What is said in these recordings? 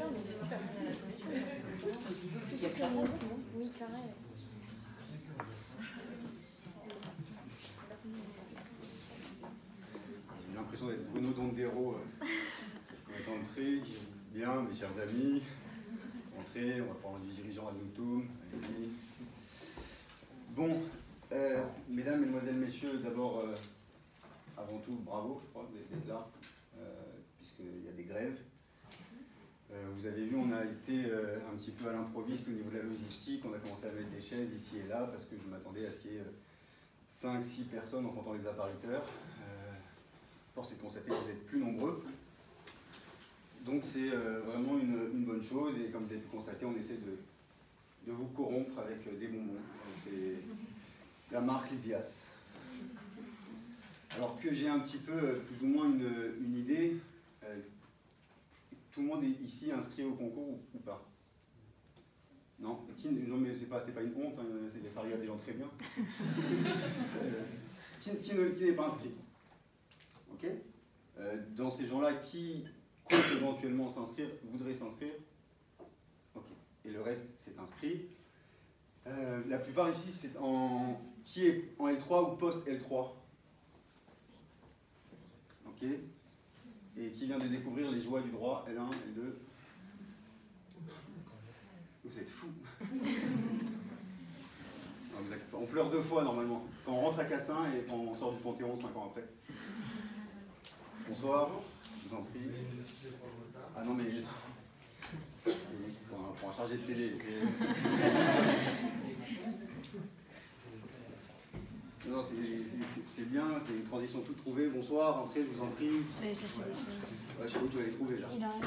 solution, mais du coup, personne n'a la solution. Oui, carré. J'ai l'impression d'être Bruno Dondero. On est entré, bien, mes chers amis. Entrez, on va prendre du dirigeant ad nutum. Bon, mesdames, mesdemoiselles, messieurs, d'abord, avant tout, bravo, je crois, d'être là, puisqu'il y a des grèves. Vous avez vu, on a été un petit peu à l'improviste au niveau de la logistique. On a commencé à mettre des chaises ici et là, parce que je m'attendais à ce qu'il y ait 5-6 personnes en comptant les appariteurs. Force est de constater que vous êtes plus nombreux. Donc c'est vraiment une bonne chose, et comme vous avez pu constater, on essaie de vous corrompre avec des bonbons. C'est la marque Lysias. Alors que j'ai un petit peu, plus ou moins une idée, tout le monde est ici inscrit au concours ou pas? Non? Non, mais c'est pas une honte, hein, ça arrive à des gens très bien. Qui n'est pas inscrit? Ok? Dans ces gens-là, qui compte éventuellement s'inscrire, voudrait s'inscrire? Ok. Et le reste, c'est inscrit. La plupart ici, c'est qui est en L3 ou post-L3? Ok. Et qui vient de découvrir les joies du droit, L1, L2? Vous êtes fous. On pleure 2 fois normalement. Quand on rentre à Cassin et quand on sort du Panthéon 5 ans après. Bonsoir, je vous en prie. Ah non mais... Pour un chargé de télé. Non, c'est bien, c'est une transition toute trouvée. Bonsoir, entrez, je vous en prie. Je vais aller chercher des choses. Ouais, je sais où tu vas les trouver déjà. Il en reste.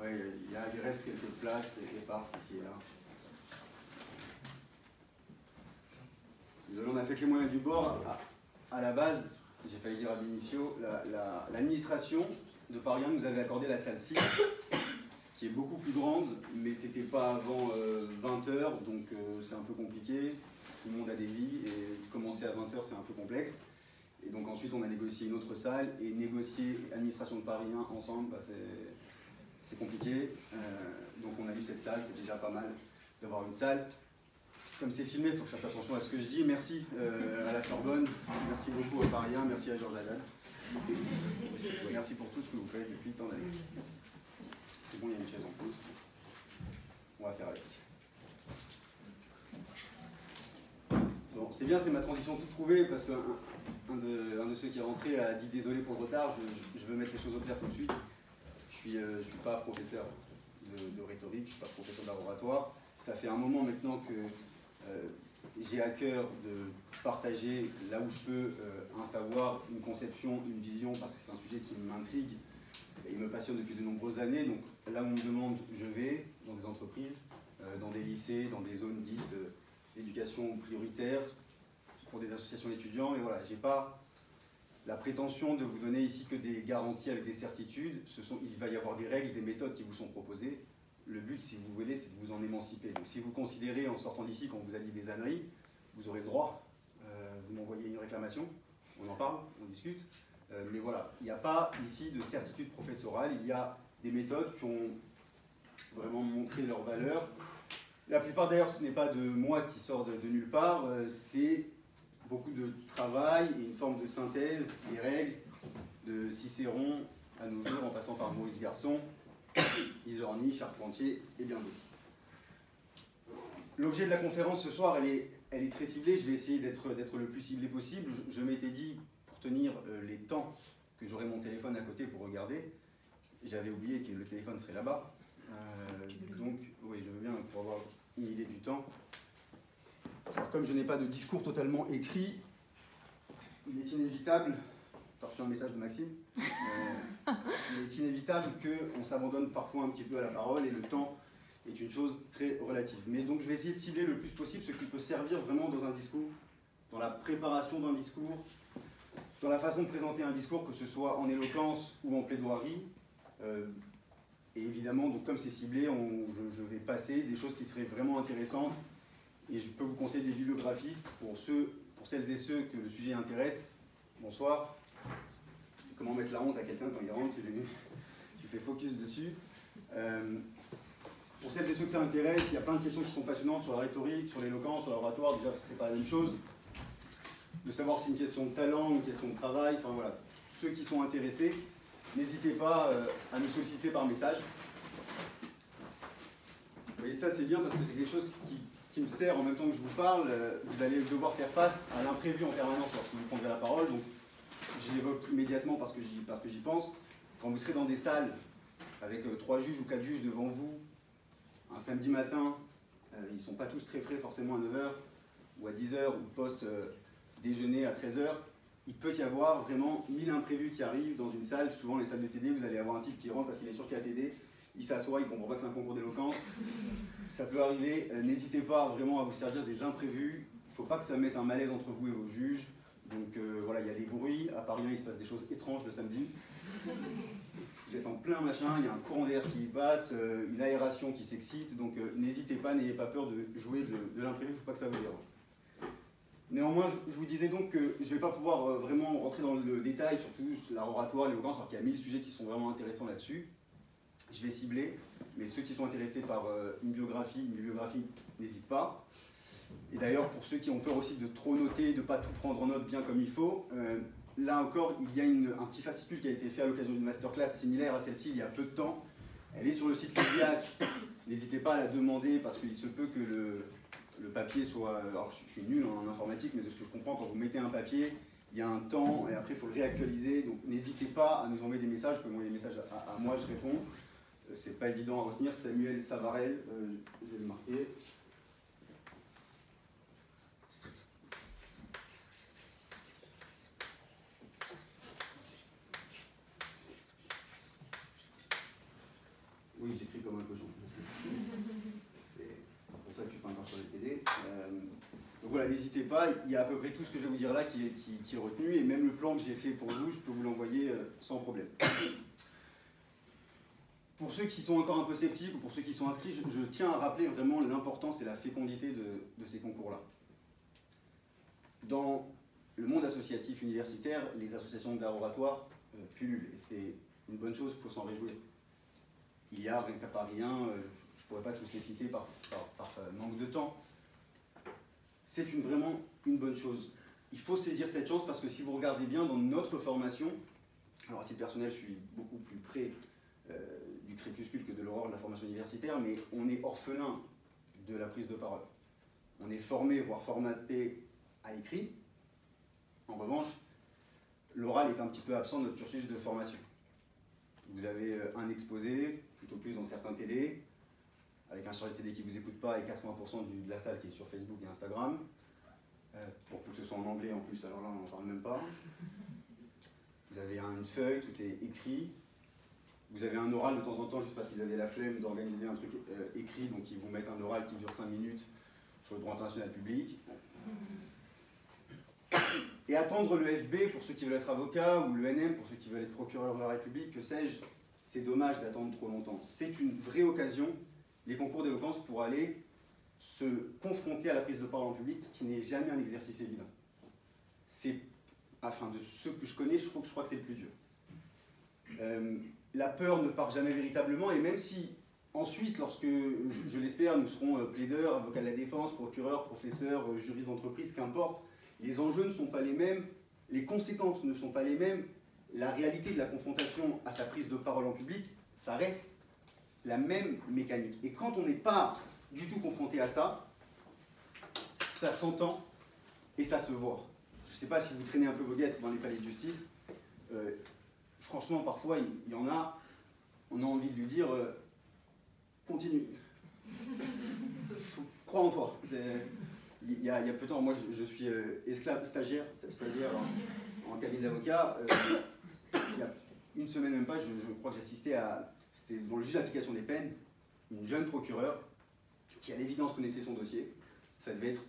Ouais, il reste quelques places éparses ici et là. Désolé, on a fait que les moyens du bord. À la base, j'ai failli dire à l'initio, l'administration de Paris 1 nous avait accordé la salle 6, qui est beaucoup plus grande, mais c'était pas avant 20 h, donc c'est un peu compliqué. Tout le monde a des vies, et commencer à 20 h, c'est un peu complexe. Et donc ensuite, on a négocié une autre salle, et négocier administration de Paris 1 ensemble, bah, c'est compliqué. Donc on a eu cette salle, c'est déjà pas mal d'avoir une salle. Comme c'est filmé, il faut que je fasse attention à ce que je dis. Merci à la Sorbonne, merci beaucoup à Paris 1, merci à Georges Haddad. Merci pour tout ce que vous faites depuis tant d'années. C'est bon, il y a une chaise en plus. On va faire avec. Bon, c'est bien, c'est ma transition toute trouvée, parce qu'un de ceux qui est rentré a dit désolé pour le retard. Je veux mettre les choses au clair tout de suite. Je ne suis pas professeur de rhétorique, je ne suis pas professeur d'art oratoire. Ça fait un moment maintenant que j'ai à cœur de partager là où je peux un savoir, une conception, une vision, parce que c'est un sujet qui m'intrigue et il me passionne depuis de nombreuses années. Donc là où on me demande, je vais dans des entreprises, dans des lycées, dans des zones dites d'éducation prioritaire, pour des associations d'étudiants, mais voilà, j'ai pas la prétention de vous donner ici que des garanties avec des certitudes. Il va y avoir des règles, des méthodes qui vous sont proposées. Le but, si vous voulez, c'est de vous en émanciper. Donc si vous considérez, en sortant d'ici, qu'on vous a dit des âneries, vous aurez le droit. Vous m'envoyez une réclamation, on en parle, on discute. Mais voilà, il n'y a pas ici de certitude professorale. Il y a des méthodes qui ont vraiment montré leur valeur. La plupart d'ailleurs, ce n'est pas de moi qui sort de nulle part, c'est beaucoup de travail et une forme de synthèse des règles de Cicéron à nos jours, en passant par Maurice Garçon, Isorni, Charpentier et bien d'autres. L'objet de la conférence ce soir, elle est très ciblée. Je vais essayer d'être le plus ciblé possible. Je m'étais dit, pour tenir les temps, que j'aurais mon téléphone à côté pour regarder. J'avais oublié que le téléphone serait là-bas. Donc, oui, je veux bien pour avoir une idée du temps. Alors, comme je n'ai pas de discours totalement écrit, il est inévitable, j'ai reçu un message de Maxime, il est inévitable qu'on s'abandonne parfois un petit peu à la parole, et le temps est une chose très relative. Mais donc je vais essayer de cibler le plus possible ce qui peut servir vraiment dans un discours, dans la préparation d'un discours, dans la façon de présenter un discours, que ce soit en éloquence ou en plaidoirie, Et évidemment, donc, comme c'est ciblé, je vais passer des choses qui seraient vraiment intéressantes. Et je peux vous conseiller des bibliographies pour celles et ceux que le sujet intéresse. Bonsoir. C'est comment mettre la honte à quelqu'un quand il rentre, tu fais focus dessus. Pour celles et ceux que ça intéresse, il y a plein de questions qui sont passionnantes sur la rhétorique, sur l'éloquence, sur l'oratoire, déjà parce que c'est pas la même chose. De savoir si c'est une question de talent, une question de travail, enfin voilà. Ceux qui sont intéressés, n'hésitez pas à nous solliciter par message. Vous voyez, ça c'est bien parce que c'est quelque chose qui me sert en même temps que je vous parle. Vous allez devoir faire face à l'imprévu en permanence lorsque vous prendrez la parole. Donc, je l'évoque immédiatement parce que j'y pense. Quand vous serez dans des salles avec 3 juges ou 4 juges devant vous, un samedi matin, ils ne sont pas tous très frais forcément à 9h ou à 10h ou post-déjeuner à 13h. Il peut y avoir vraiment 1000 imprévus qui arrivent dans une salle. Souvent, les salles de TD, vous allez avoir un type qui rentre parce qu'il est sûr qu'il y a TD. Il s'assoit, il ne comprend pas que c'est un concours d'éloquence. Ça peut arriver. N'hésitez pas vraiment à vous servir des imprévus. Il ne faut pas que ça mette un malaise entre vous et vos juges. Donc voilà, il y a des bruits. À Paris 1, il se passe des choses étranges le samedi. Vous êtes en plein machin, il y a un courant d'air qui passe, une aération qui s'excite. Donc n'hésitez pas, n'ayez pas peur de jouer de l'imprévu. Il ne faut pas que ça vous dérange. Néanmoins, je vous disais donc que je ne vais pas pouvoir vraiment rentrer dans le détail, surtout l'art oratoire, l'éloquence, alors qu'il y a 1000 sujets qui sont vraiment intéressants là-dessus. Je vais cibler, mais ceux qui sont intéressés par une bibliographie, n'hésitent pas. Et d'ailleurs, pour ceux qui ont peur aussi de trop noter, de ne pas tout prendre en note bien comme il faut, là encore, il y a un petit fascicule qui a été fait à l'occasion d'une masterclass similaire à celle-ci il y a peu de temps. Elle est sur le site Lysias. N'hésitez pas à la demander parce qu'il se peut que le papier soit... Alors, je suis nul en informatique, mais de ce que je comprends, quand vous mettez un papier, il y a un temps et après il faut le réactualiser. Donc n'hésitez pas à nous envoyer des messages. Vous pouvez m'envoyer des messages à moi, je réponds. C'est pas évident à retenir. Samuel Savarel, je vais le marquer. Oui, j'écris comme un cochon. C'est pour ça que je suis pas encore sur les TD. Donc voilà, n'hésitez pas. Il y a à peu près tout ce que je vais vous dire là qui est retenu. Et même le plan que j'ai fait pour vous, je peux vous l'envoyer sans problème. Pour ceux qui sont encore un peu sceptiques ou pour ceux qui sont inscrits, je tiens à rappeler vraiment l'importance et la fécondité de ces concours-là. Dans le monde associatif universitaire, les associations d'art oratoire pullulent. Et c'est une bonne chose, il faut s'en réjouir. Il y a, rien qu'à Paris 1, je ne pourrais pas tous les citer par manque de temps. C'est vraiment une bonne chose. Il faut saisir cette chance parce que si vous regardez bien dans notre formation, alors à titre personnel, je suis beaucoup plus près du crépuscule que de l'aurore de la formation universitaire, mais on est orphelin de la prise de parole. On est formé, voire formaté à l'écrit. En revanche, l'oral est un petit peu absent de notre cursus de formation. Vous avez un exposé, plutôt plus dans certains TD, avec un chargé de TD qui ne vous écoute pas et 80% de la salle qui est sur Facebook et Instagram. Pour que ce soit en anglais en plus, alors là on n'en parle même pas. Vous avez une feuille, tout est écrit. Vous avez un oral de temps en temps, juste parce qu'ils avaient la flemme d'organiser un truc écrit, donc ils vous mettent un oral qui dure 5 minutes sur le droit international public. Et attendre le FB pour ceux qui veulent être avocats, ou le NM pour ceux qui veulent être procureur de la République, que sais-je, c'est dommage d'attendre trop longtemps. C'est une vraie occasion, les concours d'éloquence, pour aller se confronter à la prise de parole en public, qui n'est jamais un exercice évident. C'est, enfin, de ceux que je connais, je crois que c'est le plus dur. La peur ne part jamais véritablement, et même si ensuite, lorsque, je l'espère, nous serons plaideurs, avocats de la défense, procureurs, professeurs, juristes d'entreprise, qu'importe, les enjeux ne sont pas les mêmes, les conséquences ne sont pas les mêmes, la réalité de la confrontation à sa prise de parole en public, ça reste la même mécanique. Et quand on n'est pas du tout confronté à ça, ça s'entend et ça se voit. Je ne sais pas si vous traînez un peu vos guêtres dans les palais de justice, franchement, parfois, il y en a, on a envie de lui dire continue, crois en toi. Il y a peu de temps, moi je suis esclave, stagiaire en cabinet d'avocat. Il y a une semaine même pas, je crois que j'assistais à, c'était devant le juge d'application des peines, une jeune procureure qui à l'évidence connaissait son dossier. Ça devait être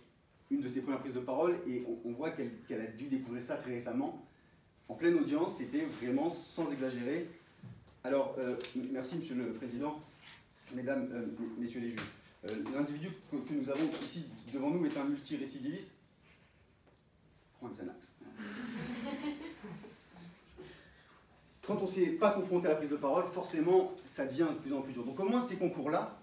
une de ses premières prises de parole et on voit qu'elle a dû découvrir ça très récemment. En pleine audience, c'était vraiment, sans exagérer, Alors, merci Monsieur le Président, Mesdames, Messieurs les juges. L'individu que nous avons ici devant nous est un multirécidiviste. Prends un Xanax. Quand on ne s'est pas confronté à la prise de parole, forcément, ça devient de plus en plus dur. Donc au moins, ces concours-là,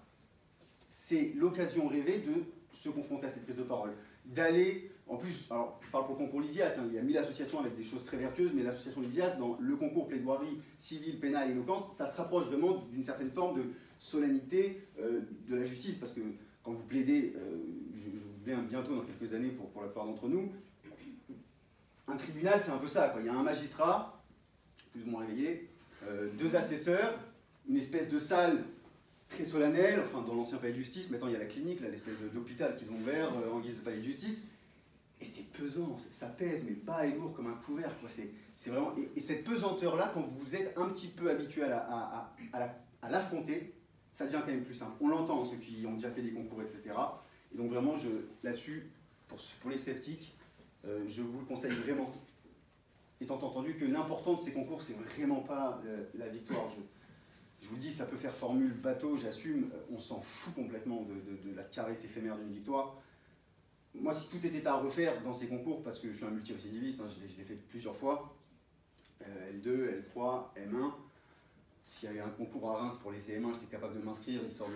c'est l'occasion rêvée de se confronter à cette prise de parole. D'aller, en plus, alors je parle pour le concours Lysias, hein, il y a 1000 associations avec des choses très vertueuses, mais l'association Lysias, dans le concours plaidoirie civile, pénale et éloquence, ça se rapproche vraiment d'une certaine forme de solennité de la justice, parce que quand vous plaidez, je vous plaide bientôt dans quelques années pour la plupart d'entre nous, un tribunal c'est un peu ça, quoi. Il y a un magistrat, plus ou moins réveillé, 2 assesseurs, une espèce de salle très solennelle, enfin dans l'ancien palais de justice, maintenant il y a la clinique, l'espèce d'hôpital qu'ils ont ouvert en guise de palais de justice, et c'est pesant, ça pèse, mais bas et lourd comme un couvercle, quoi. C'est vraiment, et cette pesanteur-là, quand vous êtes un petit peu habitué à l'affronter, ça devient quand même plus simple. On l'entend, ceux qui ont déjà fait des concours, etc. Et donc vraiment, là-dessus, pour les sceptiques, je vous le conseille vraiment, étant entendu que l'important de ces concours, c'est vraiment pas la victoire. Je vous le dis, ça peut faire formule bateau, j'assume, on s'en fout complètement de la caresse éphémère d'une victoire. Moi, si tout était à refaire dans ces concours, parce que je suis un multirécidiviste, hein, je l'ai fait plusieurs fois, L2, L3, M1, s'il y avait un concours à Reims pour les CM1, j'étais capable de m'inscrire, histoire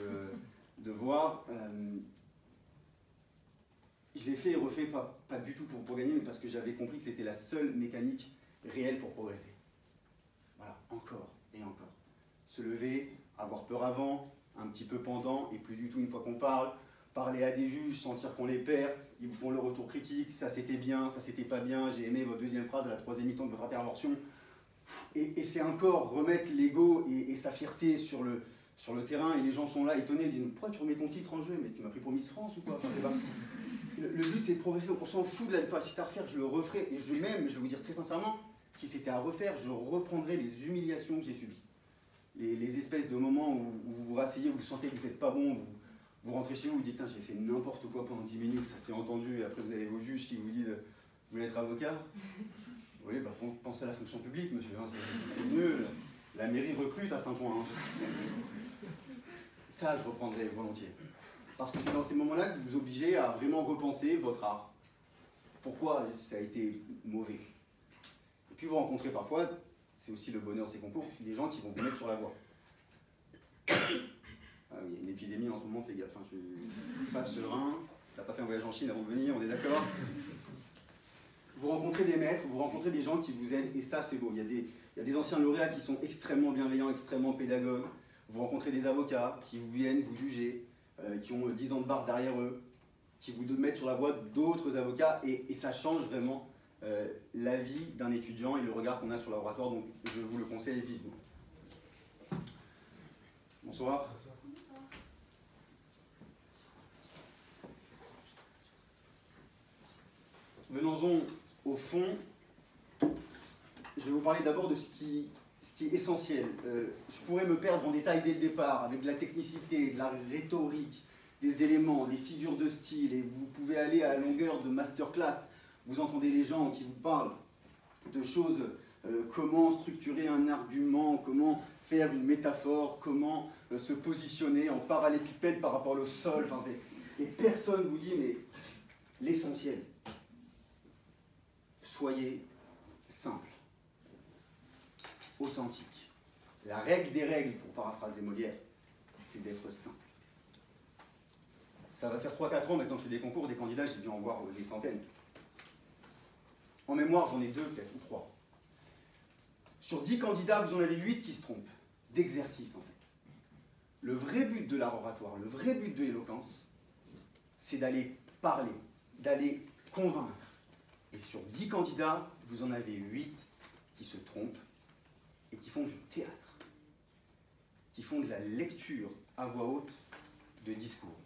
de voir. Je l'ai fait et refait, pas du tout pour gagner, mais parce que j'avais compris que c'était la seule mécanique réelle pour progresser. Voilà, encore et encore. Se lever, avoir peur avant, un petit peu pendant, et plus du tout une fois qu'on parle, parler à des juges, sentir qu'on les perd, ils vous font le retour critique, ça c'était bien, ça c'était pas bien, j'ai aimé votre deuxième phrase à la 3e mi-temps de votre intervention. Et c'est encore remettre l'ego et sa fierté sur le terrain, et les gens sont là étonnés, ils disent « Pourquoi tu remets ton titre en jeu? Mais tu m'as pris pour Miss France ou quoi ?» Enfin, c'est pas... Le but c'est de progresser, on s'en fout de la victoire. Si c'est à refaire, je le referai, et je vais vous dire très sincèrement, si c'était à refaire, je reprendrais les humiliations que j'ai subies. Les espèces de moments où vous vous rasseyez, vous sentez que vous n'êtes pas bon, vous rentrez chez vous, vous dites « J'ai fait n'importe quoi pendant 10 minutes, ça s'est entendu », et après vous avez vos juges qui vous disent « Vous voulez être avocat ?» Oui, bah, pensez à la fonction publique, monsieur, hein, c'est mieux. La mairie recrute à Saint-Ouen. Hein. Ça, je reprendrai volontiers. Parce que c'est dans ces moments-là que vous vous obligez à vraiment repenser votre art. Pourquoi ça a été mauvais? Et puis vous rencontrez parfois, c'est aussi le bonheur de ces concours, des gens qui vont vous mettre sur la voie. Ah oui, il y a une épidémie en ce moment, fais gaffe. Hein, je suis pas serein, t'as pas fait un voyage en Chine avant de venir, on est d'accord? Vous rencontrez des maîtres, vous rencontrez des gens qui vous aident, et ça c'est beau. Il y a des anciens lauréats qui sont extrêmement bienveillants, extrêmement pédagogues. Vous rencontrez des avocats qui vous viennent vous juger, qui ont 10 ans de barre derrière eux, qui vous mettent sur la voie d'autres avocats, et ça change vraiment la vie d'un étudiant et le regard qu'on a sur l'oratoire, donc je vous le conseille vivement. Bonsoir. Venons-en au fond. Je vais vous parler d'abord de ce qui est essentiel. Je pourrais me perdre en détail dès le départ, avec de la technicité, de la rhétorique, des éléments, des figures de style, et vous pouvez aller à la longueur de masterclass. Vous entendez les gens qui vous parlent de choses, comment structurer un argument, comment faire une métaphore, comment se positionner en parallépipède par rapport au sol. Enfin, et personne ne vous dit, mais l'essentiel, soyez simple, authentique. La règle des règles, pour paraphraser Molière, c'est d'être simple. Ça va faire 3-4 ans maintenant que je fais des concours, des candidats, j'ai dû en voir des centaines. En mémoire, j'en ai 2, peut-être, ou 3. Sur 10 candidats, vous en avez 8 qui se trompent, d'exercice en fait. Le vrai but de l'art oratoire, le vrai but de l'éloquence, c'est d'aller parler, d'aller convaincre. Et sur 10 candidats, vous en avez 8 qui se trompent et qui font du théâtre, qui font de la lecture à voix haute de discours.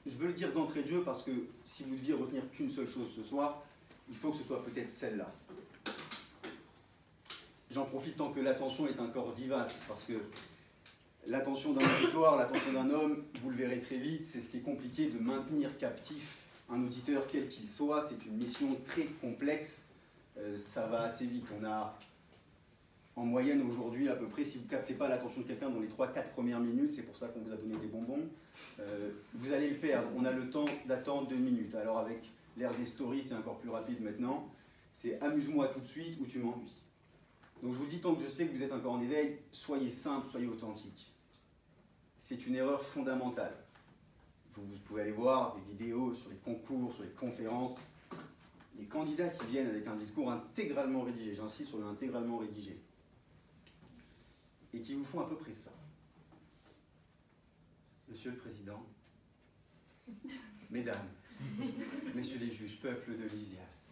Je veux le dire d'entrée de jeu parce que si vous deviez retenir qu'une seule chose ce soir, il faut que ce soit peut-être celle-là. J'en profite tant que l'attention est encore vivace, parce que l'attention d'un auditoire, l'attention d'un homme, vous le verrez très vite, c'est ce qui est compliqué de maintenir captif un auditeur quel qu'il soit. C'est une mission très complexe, ça va assez vite. On a En moyenne aujourd'hui, à peu près, si vous ne captez pas l'attention de quelqu'un dans les 3-4 premières minutes, c'est pour ça qu'on vous a donné des bonbons, vous allez le perdre. On a le temps d'attendre 2 minutes. Alors avec l'ère des stories, c'est encore plus rapide maintenant. C'est amuse-moi tout de suite ou tu m'ennuies. Donc je vous le dis, tant que je sais que vous êtes encore en éveil, soyez simple, soyez authentique. C'est une erreur fondamentale. Vous pouvez aller voir des vidéos sur les concours, sur les conférences. Les candidats qui viennent avec un discours intégralement rédigé, j'insiste sur le intégralement rédigé, et qui vous font à peu près ça. Monsieur le Président, Mesdames, Messieurs les juges, peuple de Lysias,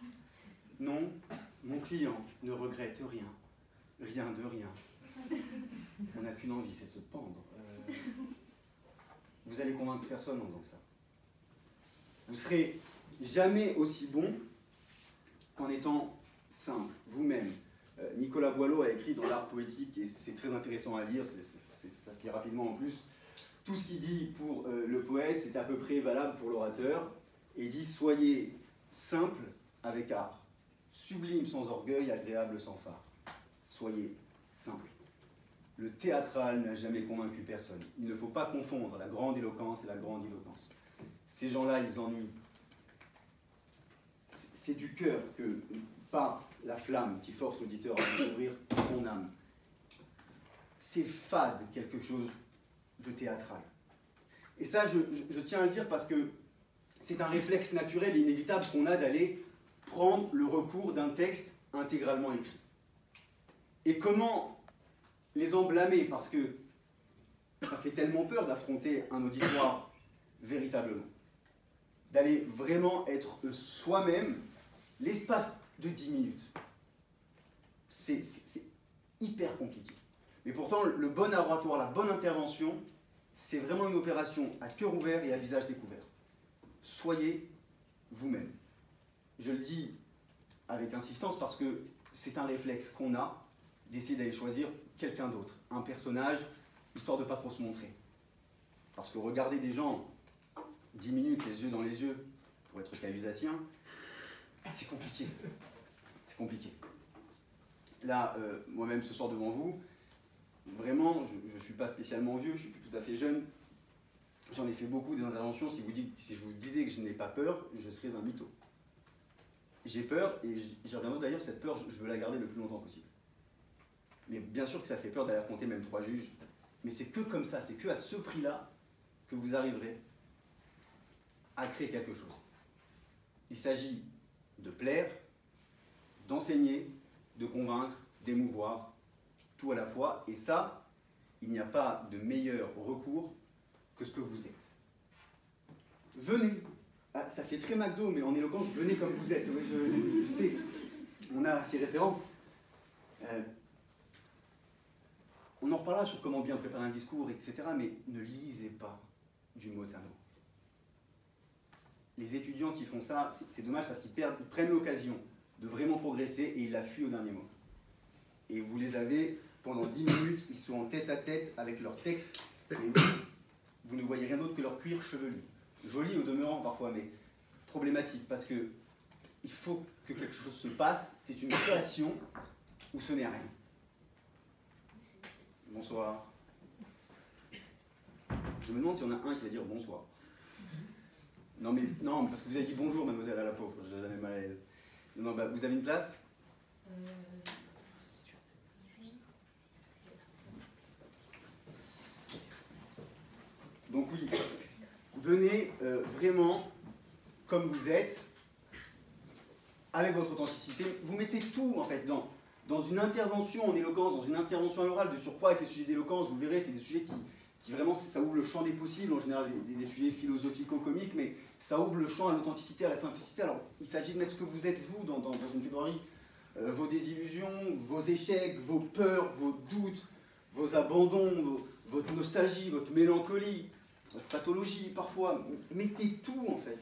non, mon client ne regrette rien, rien de rien. On n'a qu'une envie, c'est de se pendre. Vous allez convaincre personne en disant ça. Vous serez jamais aussi bon qu'en étant simple, vous-même. Nicolas Boileau a écrit dans l'art poétique, et c'est très intéressant à lire, ça se lit rapidement en plus, tout ce qu'il dit pour le poète, c'est à peu près valable pour l'orateur, et il dit « Soyez simple avec art, sublime sans orgueil, agréable sans phare. Soyez simple. » Le théâtral n'a jamais convaincu personne. Il ne faut pas confondre la grande éloquence et la grande éloquence. Ces gens-là, ils ennuient. C'est du cœur que part la flamme qui force l'auditeur à découvrir son âme. C'est fade, quelque chose de théâtral. Et ça, je tiens à le dire parce que c'est un réflexe naturel et inévitable qu'on a d'aller prendre le recours d'un texte intégralement écrit. Et comment les en blâmer? Parce que ça fait tellement peur d'affronter un auditoire véritablement. D'aller vraiment être soi-même l'espace de 10 minutes. C'est hyper compliqué. Mais pourtant, le bon oratoire, la bonne intervention, c'est vraiment une opération à cœur ouvert et à visage découvert. Soyez vous-même. Je le dis avec insistance parce que c'est un réflexe qu'on a d'essayer d'aller choisir quelqu'un d'autre, un personnage, histoire de ne pas trop se montrer. Parce que regarder des gens 10 minutes, les yeux dans les yeux, pour être cahusassien, c'est compliqué. C'est compliqué. Là, moi-même, ce soir devant vous, vraiment, je ne suis pas spécialement vieux, je suis tout à fait jeune. J'en ai fait beaucoup des interventions. Si je vous disais que je n'ai pas peur, je serais un mytho. J'ai peur, et j'y reviendrai d'ailleurs, cette peur, je veux la garder le plus longtemps possible. Mais bien sûr que ça fait peur d'aller affronter même 3 juges. Mais c'est que comme ça, c'est que à ce prix-là que vous arriverez à créer quelque chose. Il s'agit de plaire, d'enseigner, de convaincre, d'émouvoir, tout à la fois. Et ça, il n'y a pas de meilleur recours que ce que vous êtes. Venez. Ah, ça fait très McDo, mais en éloquence, venez comme vous êtes. Oui, je sais, on a ces références. On en reparlera sur comment bien préparer un discours, etc. Mais ne lisez pas du mot à mot. Les étudiants qui font ça, c'est dommage parce qu'ils prennent l'occasion de vraiment progresser et ils la fuient au dernier mot. Et vous les avez pendant 10 minutes, ils sont en tête à tête avec leur texte et vous ne voyez rien d'autre que leur cuir chevelu. Joli au demeurant parfois, mais problématique parce que il faut que quelque chose se passe, c'est une création ou ce n'est rien. Bonsoir. Je me demande s'il y en a un qui va dire bonsoir. Non, mais parce que vous avez dit bonjour, mademoiselle, à la pauvre, je la mets mal à l'aise. Non, bah, vous avez une place? Donc oui, venez vraiment comme vous êtes, avec votre authenticité. Vous mettez tout, en fait, dans une intervention en éloquence, dans une intervention à l'oral, de surcroît avec les sujets d'éloquence, vous verrez, c'est des sujets qui vraiment, ça ouvre le champ des possibles, en général des sujets philosophico-comiques, mais ça ouvre le champ à l'authenticité, à la simplicité. Alors, il s'agit de mettre ce que vous êtes, vous, dans une plaidoirie. Vos désillusions, vos échecs, vos peurs, vos doutes, vos abandons, votre nostalgie, votre mélancolie, votre pathologie, parfois. Mettez tout, en fait.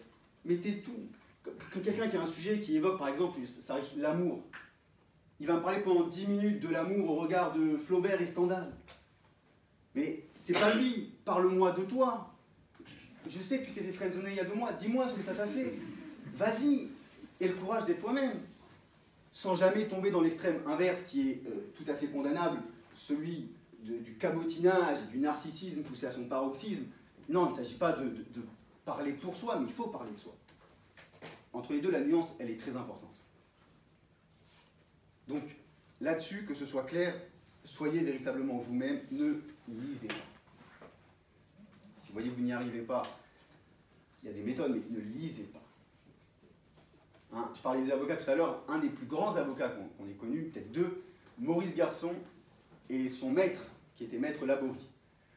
Mettez tout. Quand quelqu'un qui a un sujet qui évoque, par exemple, ça arrive, l'amour, il va me parler pendant 10 minutes de l'amour au regard de Flaubert et Stendhal. Mais c'est pas lui, parle-moi de toi. Je sais que tu t'es fait friendzoner il y a 2 mois, dis-moi ce que ça t'a fait. Vas-y, aie le courage d'être toi-même. sans jamais tomber dans l'extrême inverse qui est tout à fait condamnable, celui du cabotinage, du narcissisme poussé à son paroxysme. Non, il ne s'agit pas de parler pour soi, mais il faut parler de soi. Entre les deux, la nuance, elle est très importante. Donc, là-dessus, que ce soit clair, soyez véritablement vous-même, ne lisez pas. Si vous voyez que vous n'y arrivez pas, il y a des méthodes, mais ne lisez pas. Hein, je parlais des avocats tout à l'heure, un des plus grands avocats qu'on ait connus, peut-être deux, Maurice Garçon et son maître, qui était maître Laborie.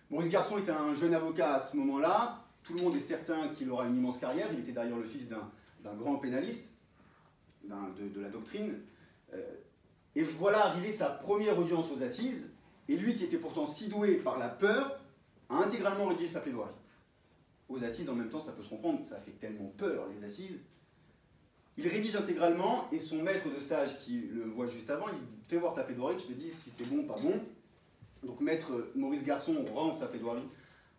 Maurice Garçon était un jeune avocat à ce moment-là, tout le monde est certain qu'il aura une immense carrière, il était d'ailleurs le fils d'un grand pénaliste, de la doctrine, et voilà arrivé sa première audience aux assises, et lui qui était pourtant si doué par la peur, a intégralement rédigé sa plaidoirie. Aux assises, en même temps, ça peut se comprendre, ça fait tellement peur, les assises. Il rédige intégralement, et son maître de stage, qui le voit juste avant, il dit « Fais voir ta plaidoirie, je te dis si c'est bon ou pas bon ». Donc maître Maurice Garçon rend sa plaidoirie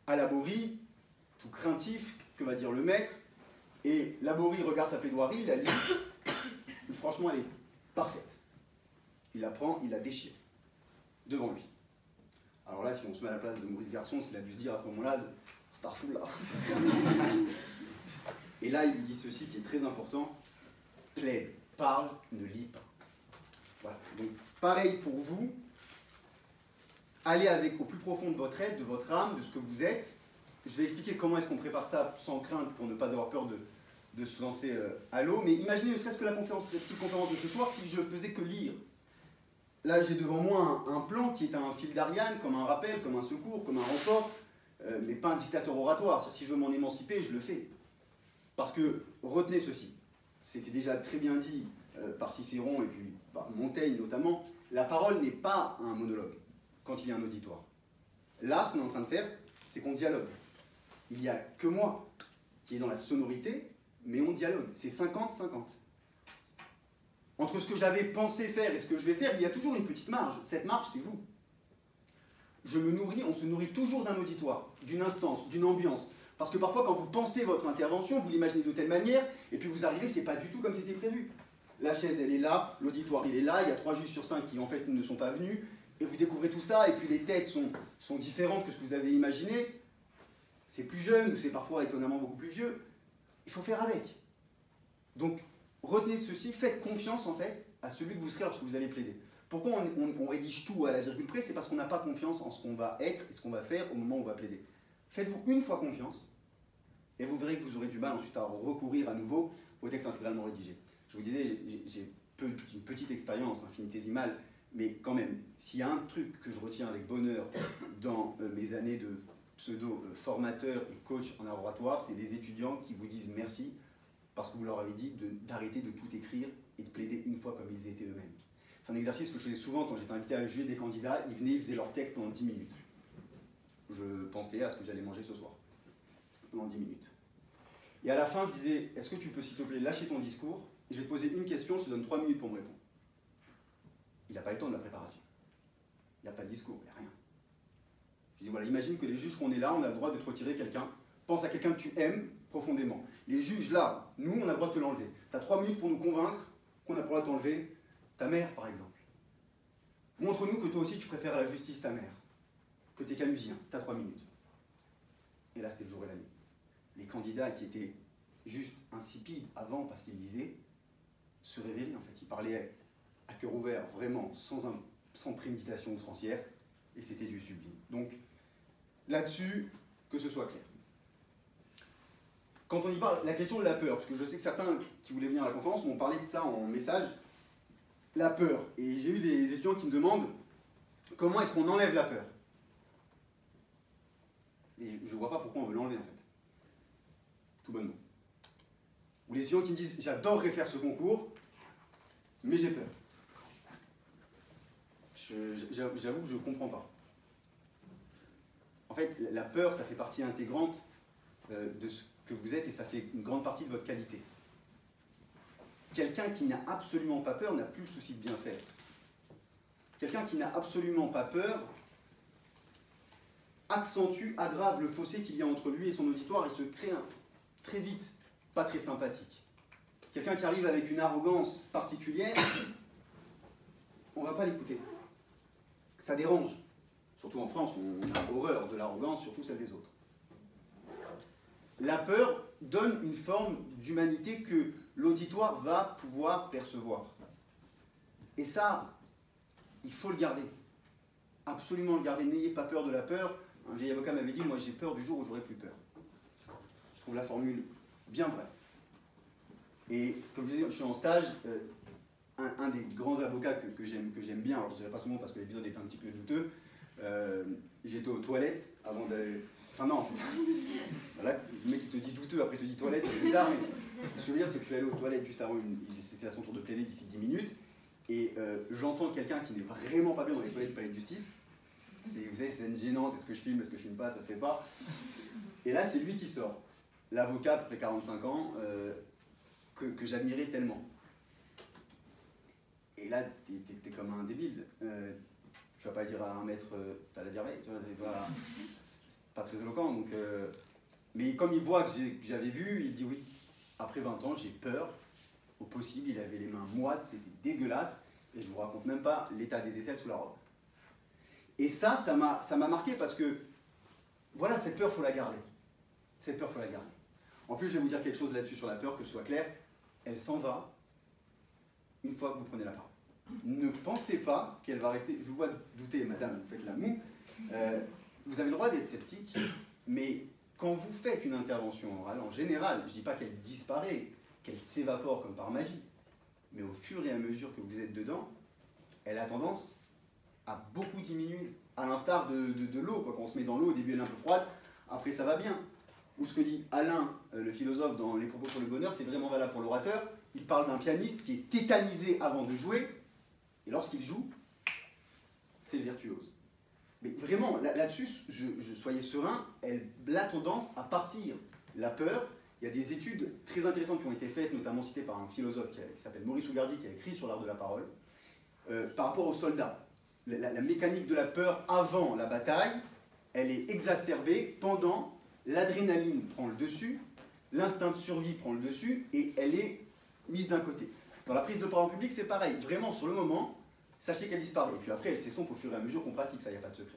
à Laborie, tout craintif, que va dire le maître, et Laborie regarde sa plaidoirie, il la lit, et franchement elle est parfaite. Il la prend, il la déchire, devant lui. Alors là, si on se met à la place de Maurice Garçon, ce qu'il a dû se dire à ce moment-là, Starful là. Et là, il lui dit ceci qui est très important, plaide, parle, ne lis pas. Voilà. Donc, pareil pour vous, allez avec au plus profond de votre être, de votre âme, de ce que vous êtes. Je vais expliquer comment est-ce qu'on prépare ça sans crainte pour ne pas avoir peur de se lancer à l'eau. Mais imaginez ne serait-ce que la petite conférence de ce soir si je faisais que lire. Là, j'ai devant moi un plan qui est un fil d'Ariane, comme un rappel, comme un secours, comme un renfort, mais pas un dictateur oratoire. Si je veux m'en émanciper, je le fais. Parce que, retenez ceci, c'était déjà très bien dit par Cicéron et puis par Montaigne notamment, la parole n'est pas un monologue quand il y a un auditoire. Là, ce qu'on est en train de faire, c'est qu'on dialogue. Il n'y a que moi qui est dans la sonorité, mais on dialogue. C'est 50-50. Entre ce que j'avais pensé faire et ce que je vais faire, il y a toujours une petite marge. Cette marge, c'est vous. Je me nourris, on se nourrit toujours d'un auditoire, d'une instance, d'une ambiance. Parce que parfois, quand vous pensez votre intervention, vous l'imaginez de telle manière, et puis vous arrivez, c'est pas du tout comme c'était prévu. La chaise, elle est là, l'auditoire, il est là, il y a 3 juges sur 5 qui, en fait, ne sont pas venus, et vous découvrez tout ça, et puis les têtes sont différentes que ce que vous avez imaginé. C'est plus jeune, ou c'est parfois étonnamment beaucoup plus vieux. Il faut faire avec. Donc, retenez ceci, faites confiance, en fait, à celui que vous serez lorsque vous allez plaider. Pourquoi on rédige tout à la virgule près? C'est parce qu'on n'a pas confiance en ce qu'on va être et ce qu'on va faire au moment où on va plaider. Faites-vous une fois confiance, et vous verrez que vous aurez du mal ensuite à recourir à nouveau au texte intégralement rédigé. Je vous disais, j'ai une petite expérience infinitésimale, mais quand même, s'il y a un truc que je retiens avec bonheur dans mes années de pseudo-formateur et coach en oratoire, c'est les étudiants qui vous disent merci parce que vous leur avez dit d'arrêter de tout écrire et de plaider une fois comme ils étaient eux-mêmes. C'est un exercice que je faisais souvent quand j'étais invité à juger des candidats. Ils venaient, ils faisaient leur texte pendant 10 minutes. Je pensais à ce que j'allais manger ce soir, pendant 10 minutes. Et à la fin, je disais, est-ce que tu peux, s'il te plaît, lâcher ton discours, et je vais te poser une question, je te donne 3 minutes pour me répondre. Il n'a pas eu le temps de la préparation. Il n'y a pas de discours, il n'y a rien. Je dis, voilà, imagine que les juges qu'on est là, on a le droit de te retirer quelqu'un. Pense à quelqu'un que tu aimes profondément. Les juges là, nous, on a le droit de te l'enlever. Tu as 3 minutes pour nous convaincre qu'on a le droit de t'enlever ta mère, par exemple. Montre-nous que toi aussi, tu préfères à la justice ta mère, que tu es canusien. Tu as 3 minutes. Et là, c'était le jour et la nuit. Les candidats qui étaient juste insipides avant parce qu'ils lisaient, se révélaient en fait. Ils parlaient à cœur ouvert, vraiment, sans préméditation outrancière, et c'était du sublime. Donc, là-dessus, que ce soit clair. Quand on y parle, la question de la peur, parce que je sais que certains qui voulaient venir à la conférence m'ont parlé de ça en message, la peur. Et j'ai eu des étudiants qui me demandent comment est-ce qu'on enlève la peur. Et je ne vois pas pourquoi on veut l'enlever en fait. Tout bonnement. Ou les étudiants qui me disent j'adorerais faire ce concours, mais j'ai peur. J'avoue que je ne comprends pas. En fait, la peur, ça fait partie intégrante de ce que vous êtes et ça fait une grande partie de votre qualité. Quelqu'un qui n'a absolument pas peur n'a plus le souci de bien faire. Quelqu'un qui n'a absolument pas peur accentue, aggrave le fossé qu'il y a entre lui et son auditoire et se crée très vite pas très sympathique. Quelqu'un qui arrive avec une arrogance particulière on ne va pas l'écouter. Ça dérange. Surtout en France, on a horreur de l'arrogance, surtout celle des autres. La peur donne une forme d'humanité que l'auditoire va pouvoir percevoir. Et ça, il faut le garder. Absolument le garder. N'ayez pas peur de la peur. Un vieil avocat m'avait dit, moi j'ai peur du jour où j'aurai plus peur. Je trouve la formule bien vraie. Et comme je disais, je suis en stage, un des grands avocats que j'aime bien, alors je ne dirais pas son nom parce que l'épisode est un petit peu douteux, j'étais aux toilettes avant d'aller... Enfin non, voilà, le mec qui te dit douteux, après il te dit toilette, c'est bizarre, mais ce que je veux dire c'est que je suis allé aux toilettes juste avant, c'était à son tour de plaider d'ici 10 minutes, et j'entends quelqu'un qui n'est vraiment pas bien dans les toilettes du palais de justice. Vous savez, c'est une gênante, est-ce que je filme pas, ça se fait pas. Et là c'est lui qui sort, l'avocat à peu près 45 ans, que j'admirais tellement. Et là, t'es comme un débile. Tu vas pas dire à un maître, t'as la diarrhée, tu vois, c'est pas très éloquent. Donc, mais comme il voit que j'avais vu, il dit oui. Après 20 ans, j'ai peur. Au possible, il avait les mains moites, c'était dégueulasse. Et je vous raconte même pas l'état des aisselles sous la robe. Et ça m'a marqué parce que, voilà, cette peur, faut la garder. Cette peur, faut la garder. En plus, je vais vous dire quelque chose là-dessus sur la peur, que ce soit clair. Elle s'en va une fois que vous prenez la parole. Ne pensez pas qu'elle va rester... Je vous vois douter, madame, vous faites la moue. Vous avez le droit d'être sceptique, mais quand vous faites une intervention orale, en général, je ne dis pas qu'elle disparaît, qu'elle s'évapore comme par magie, mais au fur et à mesure que vous êtes dedans, elle a tendance à beaucoup diminuer. À l'instar de l'eau, quand on se met dans l'eau, au début elle est un peu froide, après ça va bien. Ou ce que dit Alain, le philosophe, dans les propos sur le bonheur, c'est vraiment valable pour l'orateur. Il parle d'un pianiste qui est tétanisé avant de jouer, et lorsqu'il joue, c'est le virtuose. Mais vraiment, là-dessus, soyez serein, elle a tendance à partir. La peur, il y a des études très intéressantes qui ont été faites, notamment citées par un philosophe qui s'appelle Maurice Ougardi, qui a écrit sur l'art de la parole, par rapport aux soldats. La mécanique de la peur avant la bataille, elle est exacerbée pendant... L'adrénaline prend le dessus, l'instinct de survie prend le dessus, et elle est mise d'un côté. Dans la prise de parole en public, c'est pareil. Vraiment, sur le moment, sachez qu'elle disparaît. Et puis après, elle s'estompe au fur et à mesure qu'on pratique, ça, il n'y a pas de secret.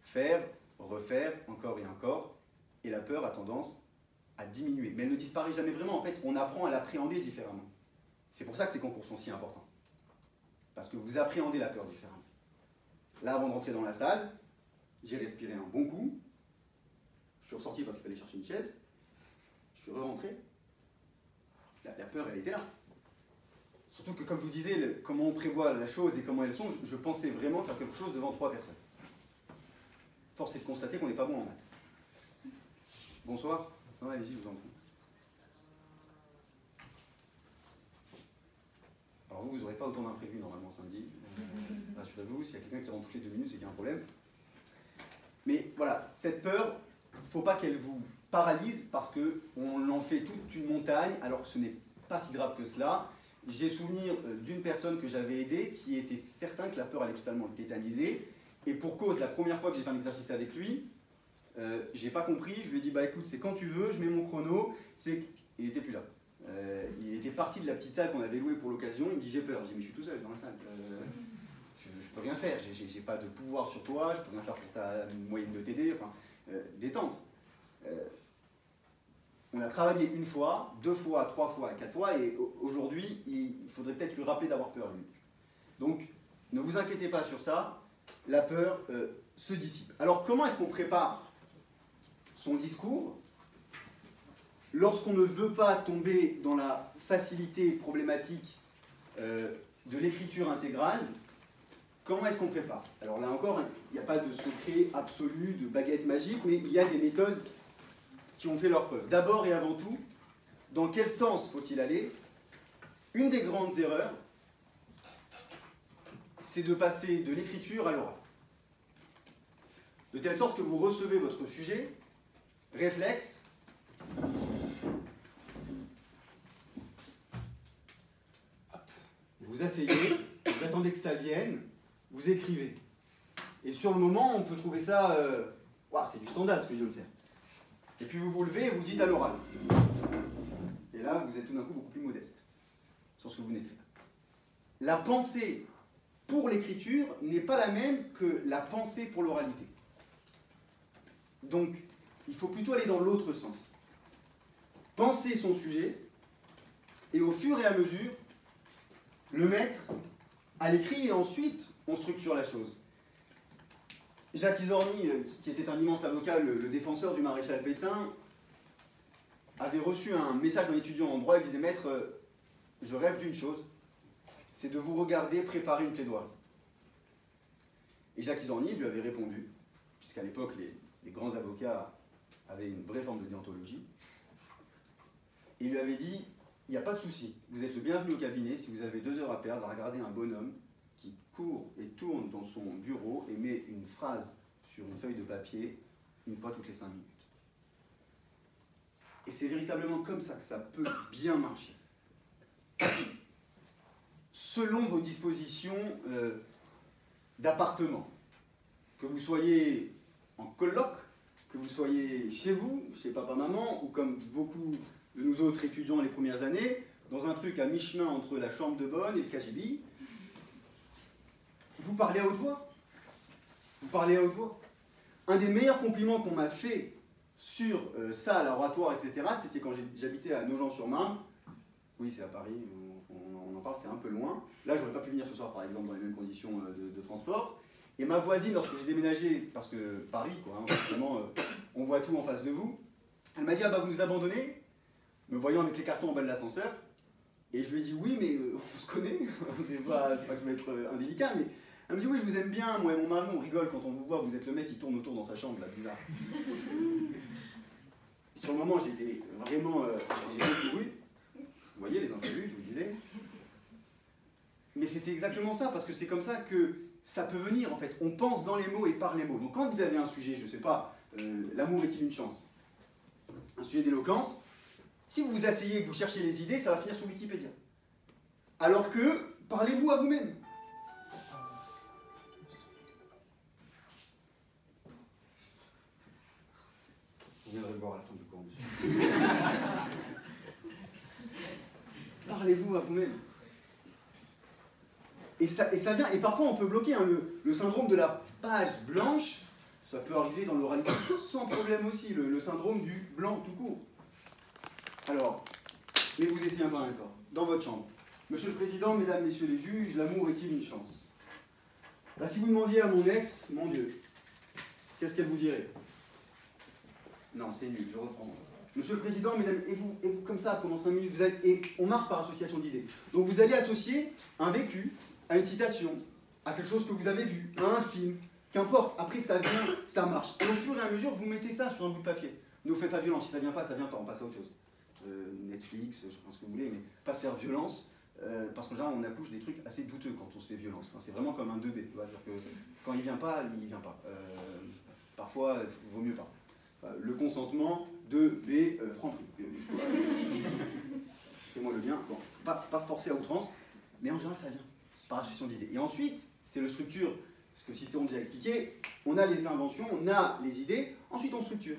Faire, refaire, encore et encore, et la peur a tendance à diminuer. Mais elle ne disparaît jamais vraiment. En fait, on apprend à l'appréhender différemment. C'est pour ça que ces concours sont si importants. Parce que vous appréhendez la peur différemment. Là, avant de rentrer dans la salle, j'ai respiré un bon coup. Je suis ressorti parce qu'il fallait chercher une chaise. Je suis re-rentré. La peur, elle était là. Surtout que, comme je vous disais, comment on prévoit la chose et comment elles sont, je pensais vraiment faire quelque chose devant 3 personnes. Force est de constater qu'on n'est pas bon en maths. Bonsoir. Bonsoir, allez-y, je vous en prie. Alors vous n'aurez pas autant d'imprévus normalement samedi. Rassurez-vous, s'il y a quelqu'un qui rentre toutes les 2 minutes, c'est qu'il y a un problème. Mais voilà, cette peur, il ne faut pas qu'elle vous paralyse parce qu'on en fait toute une montagne alors que ce n'est pas si grave que cela. J'ai souvenir d'une personne que j'avais aidée qui était certain que la peur allait totalement le tétaniser. Et pour cause, la première fois que j'ai fait un exercice avec lui, j'ai pas compris, je lui ai dit bah écoute, c'est quand tu veux, je mets mon chrono, il n'était plus là. Il était parti de la petite salle qu'on avait louée pour l'occasion, il me dit j'ai peur, je dis mais je suis tout seul dans la salle. Je peux rien faire, j'ai pas de pouvoir sur toi, je peux rien faire pour ta moyenne de t'aider, enfin, détente. On a travaillé 1 fois, 2 fois, 3 fois, 4 fois, et aujourd'hui, il faudrait peut-être lui rappeler d'avoir peur, lui. Donc, ne vous inquiétez pas sur ça, la peur se dissipe. Alors, comment est-ce qu'on prépare son discours lorsqu'on ne veut pas tomber dans la facilité problématique de l'écriture intégrale? Comment est-ce qu'on prépare? Alors là encore, il n'y a pas de secret absolu, de baguette magique, mais il y a des méthodes qui ont fait leur preuve. D'abord et avant tout, dans quel sens faut-il aller? Une des grandes erreurs, c'est de passer de l'écriture à l'oral. De telle sorte que vous recevez votre sujet, réflexe, vous asseyez, vous attendez que ça vienne, vous écrivez. Et sur le moment, on peut trouver ça... Wow, c'est du standard ce que je viens de faire. Et puis vous vous levez et vous dites à l'oral. Et là, vous êtes tout d'un coup beaucoup plus modeste sur ce que vous venez de faire. La pensée pour l'écriture n'est pas la même que la pensée pour l'oralité. Donc, il faut plutôt aller dans l'autre sens. Penser son sujet, et au fur et à mesure, le mettre à l'écrit, et ensuite, on structure la chose. Jacques Izorni, qui était un immense avocat, le défenseur du maréchal Pétain, avait reçu un message d'un étudiant en droit. Il disait: Maître, je rêve d'une chose, c'est de vous regarder préparer une plaidoirie. Et Jacques Izorni lui avait répondu, puisqu'à l'époque les grands avocats avaient une vraie forme de déontologie, et il lui avait dit: il n'y a pas de souci, vous êtes le bienvenu au cabinet si vous avez 2 heures à perdre à regarder un bonhomme qui court et tourne dans son bureau et met une phrase sur une feuille de papier une fois toutes les 5 minutes. Et c'est véritablement comme ça que ça peut bien marcher. Selon vos dispositions d'appartement, que vous soyez en coloc, que vous soyez chez vous, chez papa-maman, ou comme beaucoup de nous autres étudiants les premières années, dans un truc à mi-chemin entre la chambre de bonne et le KGB, vous parlez à haute voix. Vous parlez à haute voix. Un des meilleurs compliments qu'on m'a fait sur ça, à l'oratoire, etc., c'était quand j'habitais à Nogent-sur-Marne. Oui, c'est à Paris, on en parle, c'est un peu loin. Là, j'aurais pas pu venir ce soir, par exemple, dans les mêmes conditions de transport. Et ma voisine, lorsque j'ai déménagé, parce que Paris, quoi, hein, forcément, on voit tout en face de vous, elle m'a dit: ah bah vous nous abandonnez, me voyant avec les cartons en bas de l'ascenseur. Et je lui ai dit: oui, mais on se connaît, c'est pas que je vais être indélicat, mais elle me dit: oui, je vous aime bien, moi et mon mari, on rigole quand on vous voit, vous êtes le mec qui tourne autour dans sa chambre, là, bizarre. Sur le moment, j'étais vraiment, j'ai beaucoup couru. Vous voyez les imprévus, je vous disais. Mais c'était exactement ça, parce que c'est comme ça que ça peut venir, en fait. On pense dans les mots et par les mots. Donc quand vous avez un sujet, je sais pas, l'amour est-il une chance? Un sujet d'éloquence, si vous vous asseyez et que vous cherchez les idées, ça va finir sur Wikipédia. Alors que, parlez-vous à vous-même. Vous viendrez le voir à la fin du cours, monsieur. Parlez-vous à vous-même. Et ça vient, et parfois on peut bloquer, hein, le syndrome de la page blanche, ça peut arriver dans l'oralité sans problème aussi, le syndrome du blanc tout court. Alors, mais vous essayez un peu encore, dans votre chambre. Monsieur le Président, Mesdames, Messieurs les juges, l'amour est-il une chance? Bah, si vous demandiez à mon ex, mon Dieu, qu'est-ce qu'elle vous dirait? Non, c'est nul, je reprends. Monsieur le Président, Mesdames, et vous comme ça, pendant 5 minutes, et on marche par association d'idées. Donc vous allez associer un vécu à une citation, à quelque chose que vous avez vu, à un film, qu'importe. Après, ça vient, ça marche. Et au fur et à mesure, vous mettez ça sur un bout de papier. Ne vous faites pas violence. Si ça vient pas, on passe à autre chose. Netflix, je sais pas ce que vous voulez, mais pas se faire violence, parce qu'en général, on accouche des trucs assez douteux quand on se fait violence. Enfin, c'est vraiment comme un 2B. C'est-à-dire que quand il vient pas, il vient pas. Parfois, il vaut mieux pas. Enfin, le consentement, 2B, franc prix. Fais-moi le bien. Bon, pas forcer à outrance, mais en général, ça vient par association d'idées. Et ensuite, c'est le structure, ce que Cicéron déjà expliqué, on a les inventions, on a les idées, ensuite on structure.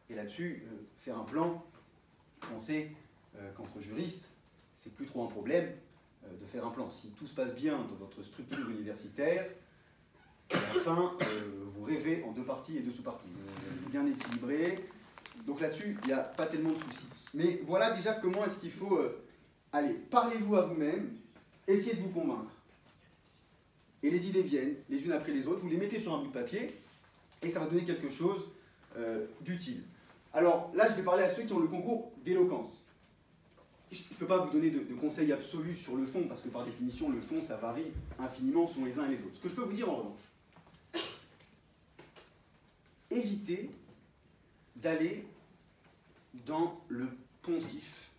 Et là-dessus, faire un plan, on sait qu'entre juristes, c'est plus trop un problème de faire un plan. Si tout se passe bien dans votre structure universitaire, à la fin, vous rêvez en 2 parties et 2 sous-parties. Bien équilibré. Donc là-dessus, il n'y a pas tellement de soucis. Mais voilà déjà comment est-ce qu'il faut aller. Parlez-vous à vous-même, essayez de vous convaincre. Et les idées viennent, les unes après les autres, vous les mettez sur un bout de papier, et ça va donner quelque chose d'utile. Alors là, je vais parler à ceux qui ont le concours d'éloquence. Je ne peux pas vous donner de conseils absolus sur le fond, parce que par définition, le fond, ça varie infiniment selon les uns et les autres. Ce que je peux vous dire en revanche, évitez d'aller dans le poncif.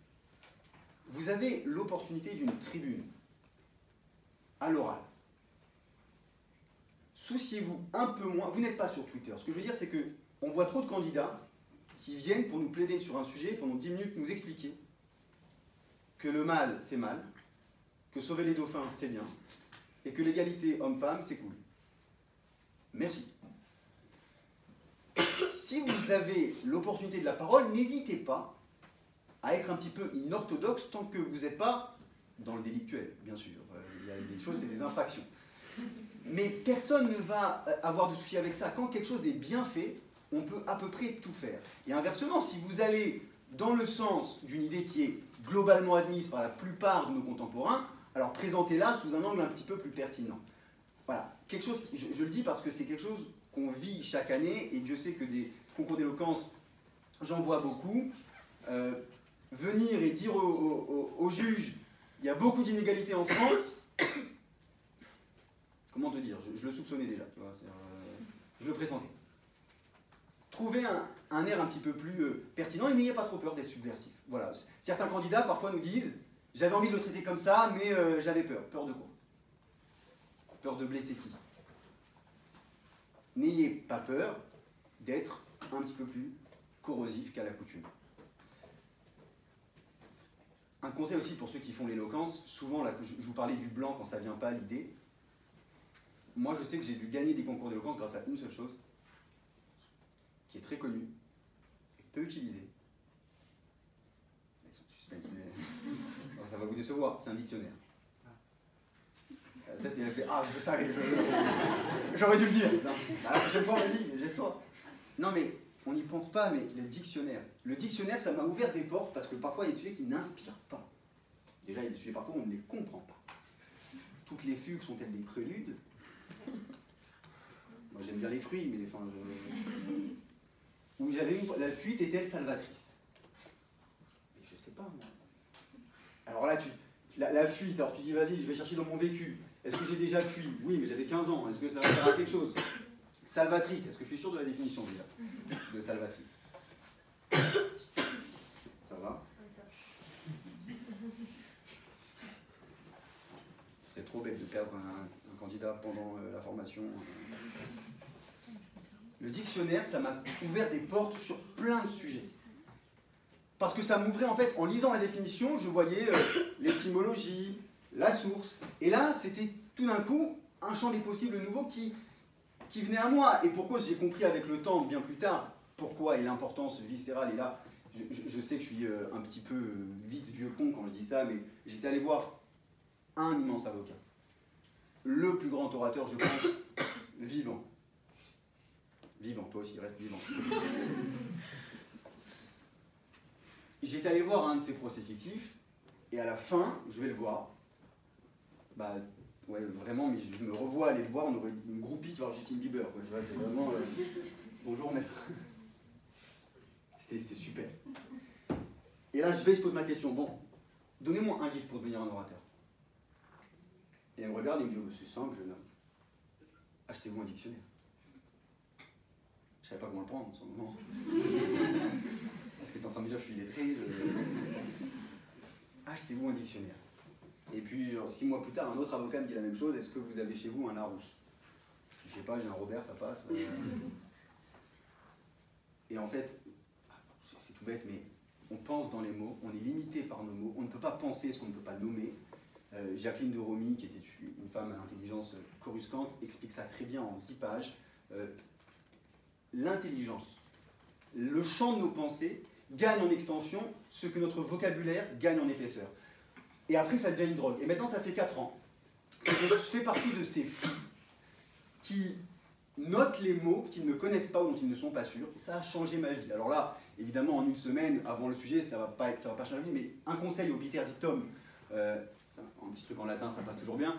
Vous avez l'opportunité d'une tribune à l'oral. Souciez-vous un peu moins, vous n'êtes pas sur Twitter. Ce que je veux dire, c'est qu'on voit trop de candidats qui viennent pour nous plaider sur un sujet, pendant 10 minutes nous expliquer que le mal, c'est mal, que sauver les dauphins, c'est bien, et que l'égalité homme-femme, c'est cool. Merci. Si vous avez l'opportunité de la parole, n'hésitez pas à être un petit peu inorthodoxe tant que vous n'êtes pas dans le délictuel, bien sûr. Il y a des choses, c'est des infractions. Mais personne ne va avoir de souci avec ça. Quand quelque chose est bien fait, on peut à peu près tout faire. Et inversement, si vous allez dans le sens d'une idée qui est globalement admise par la plupart de nos contemporains, alors présentez-la sous un angle un petit peu plus pertinent. Voilà, quelque chose, je le dis parce que c'est quelque chose qu'on vit chaque année, et Dieu sait que des concours d'éloquence, j'en vois beaucoup. Venir et dire aux juges, il y a beaucoup d'inégalités en France, comment te dire, je le soupçonnais déjà, tu vois, je le pressentais. Trouvez un air un petit peu plus pertinent et n'ayez pas trop peur d'être subversif. Voilà. Certains candidats parfois nous disent, j'avais envie de le traiter comme ça, mais j'avais peur. Peur de quoi? Peur de blesser qui? N'ayez pas peur d'être un petit peu plus corrosif qu'à l'accoutumée. Un conseil aussi pour ceux qui font l'éloquence, souvent, là, je vous parlais du blanc quand ça ne vient pas l'idée. Moi, je sais que j'ai dû gagner des concours d'éloquence grâce à une seule chose, qui est très connue, peu utilisée. Ça va vous décevoir, c'est un dictionnaire. Ça, c'est fait, ah, je le savais, j'aurais dû le dire. La prochaine fois, vas-y, jette-toi. Non, mais on n'y pense pas, mais le dictionnaire, ça m'a ouvert des portes parce que parfois, il y a des sujets qui n'inspirent pas. Déjà, il y a des sujets, parfois, on ne les comprend pas. Toutes les fugues sont-elles des préludes? Moi, j'aime bien les fruits, mais enfin, où j'avais la fuite est-elle salvatrice? Mais je sais pas, moi. Alors là, la fuite, alors tu dis, vas-y, je vais chercher dans mon vécu. Est-ce que j'ai déjà fui? Oui, mais j'avais 15 ans. Est-ce que ça va faire à quelque chose? Salvatrice, est-ce que je suis sûr de la définition déjà de salvatrice? Ça va? Ce serait trop bête de perdre un candidat pendant la formation. Le dictionnaire, ça m'a ouvert des portes sur plein de sujets. Parce que ça m'ouvrait, en fait, en lisant la définition, je voyais l'étymologie, la source. Et là, c'était tout d'un coup un champ des possibles nouveau qui venait à moi. Et pourquoi j'ai compris avec le temps, bien plus tard, pourquoi et l'importance viscérale. Et là, je sais que je suis un petit peu vite vieux con quand je dis ça, mais j'étais allé voir un immense avocat. Le plus grand orateur, je pense, vivant. Vivant, toi aussi, reste vivant. J'étais allé voir un de ses procès fictifs, et à la fin, je vais le voir. Bah, ouais, vraiment, mais je me revois aller le voir, on aurait une groupie de voir Justin Bieber, quoi, tu vois, c'est vraiment... bonjour, maître. C'était super. Et là, il se pose ma question, bon, donnez-moi un livre pour devenir un orateur. Et il me regarde et il me dit, oh, c'est simple, jeune homme. Achetez-vous un dictionnaire. Je ne savais pas comment le prendre en ce moment. Est-ce que tu es en train de me dire que je suis illettré? Achetez-vous un dictionnaire. Et puis, genre, 6 mois plus tard, un autre avocat me dit la même chose. Est-ce que vous avez chez vous un Larousse? Je sais pas, j'ai un Robert, ça passe. Et en fait, c'est tout bête, mais on pense dans les mots, on est limité par nos mots, on ne peut pas penser ce qu'on ne peut pas nommer. Jacqueline de Romy, qui était une femme à l'intelligence coruscante, explique ça très bien en 10 pages. L'intelligence, le champ de nos pensées gagne en extension ce que notre vocabulaire gagne en épaisseur. Et après, ça devient une drogue. Et maintenant, ça fait 4 ans que je fais partie de ces fous qui notent les mots qu'ils ne connaissent pas ou dont ils ne sont pas sûrs. Et ça a changé ma vie. Alors là, évidemment, en une semaine, avant le sujet, ça va pas changer ma vie, mais un conseil au Piter Dictum, un petit truc en latin, ça passe toujours bien.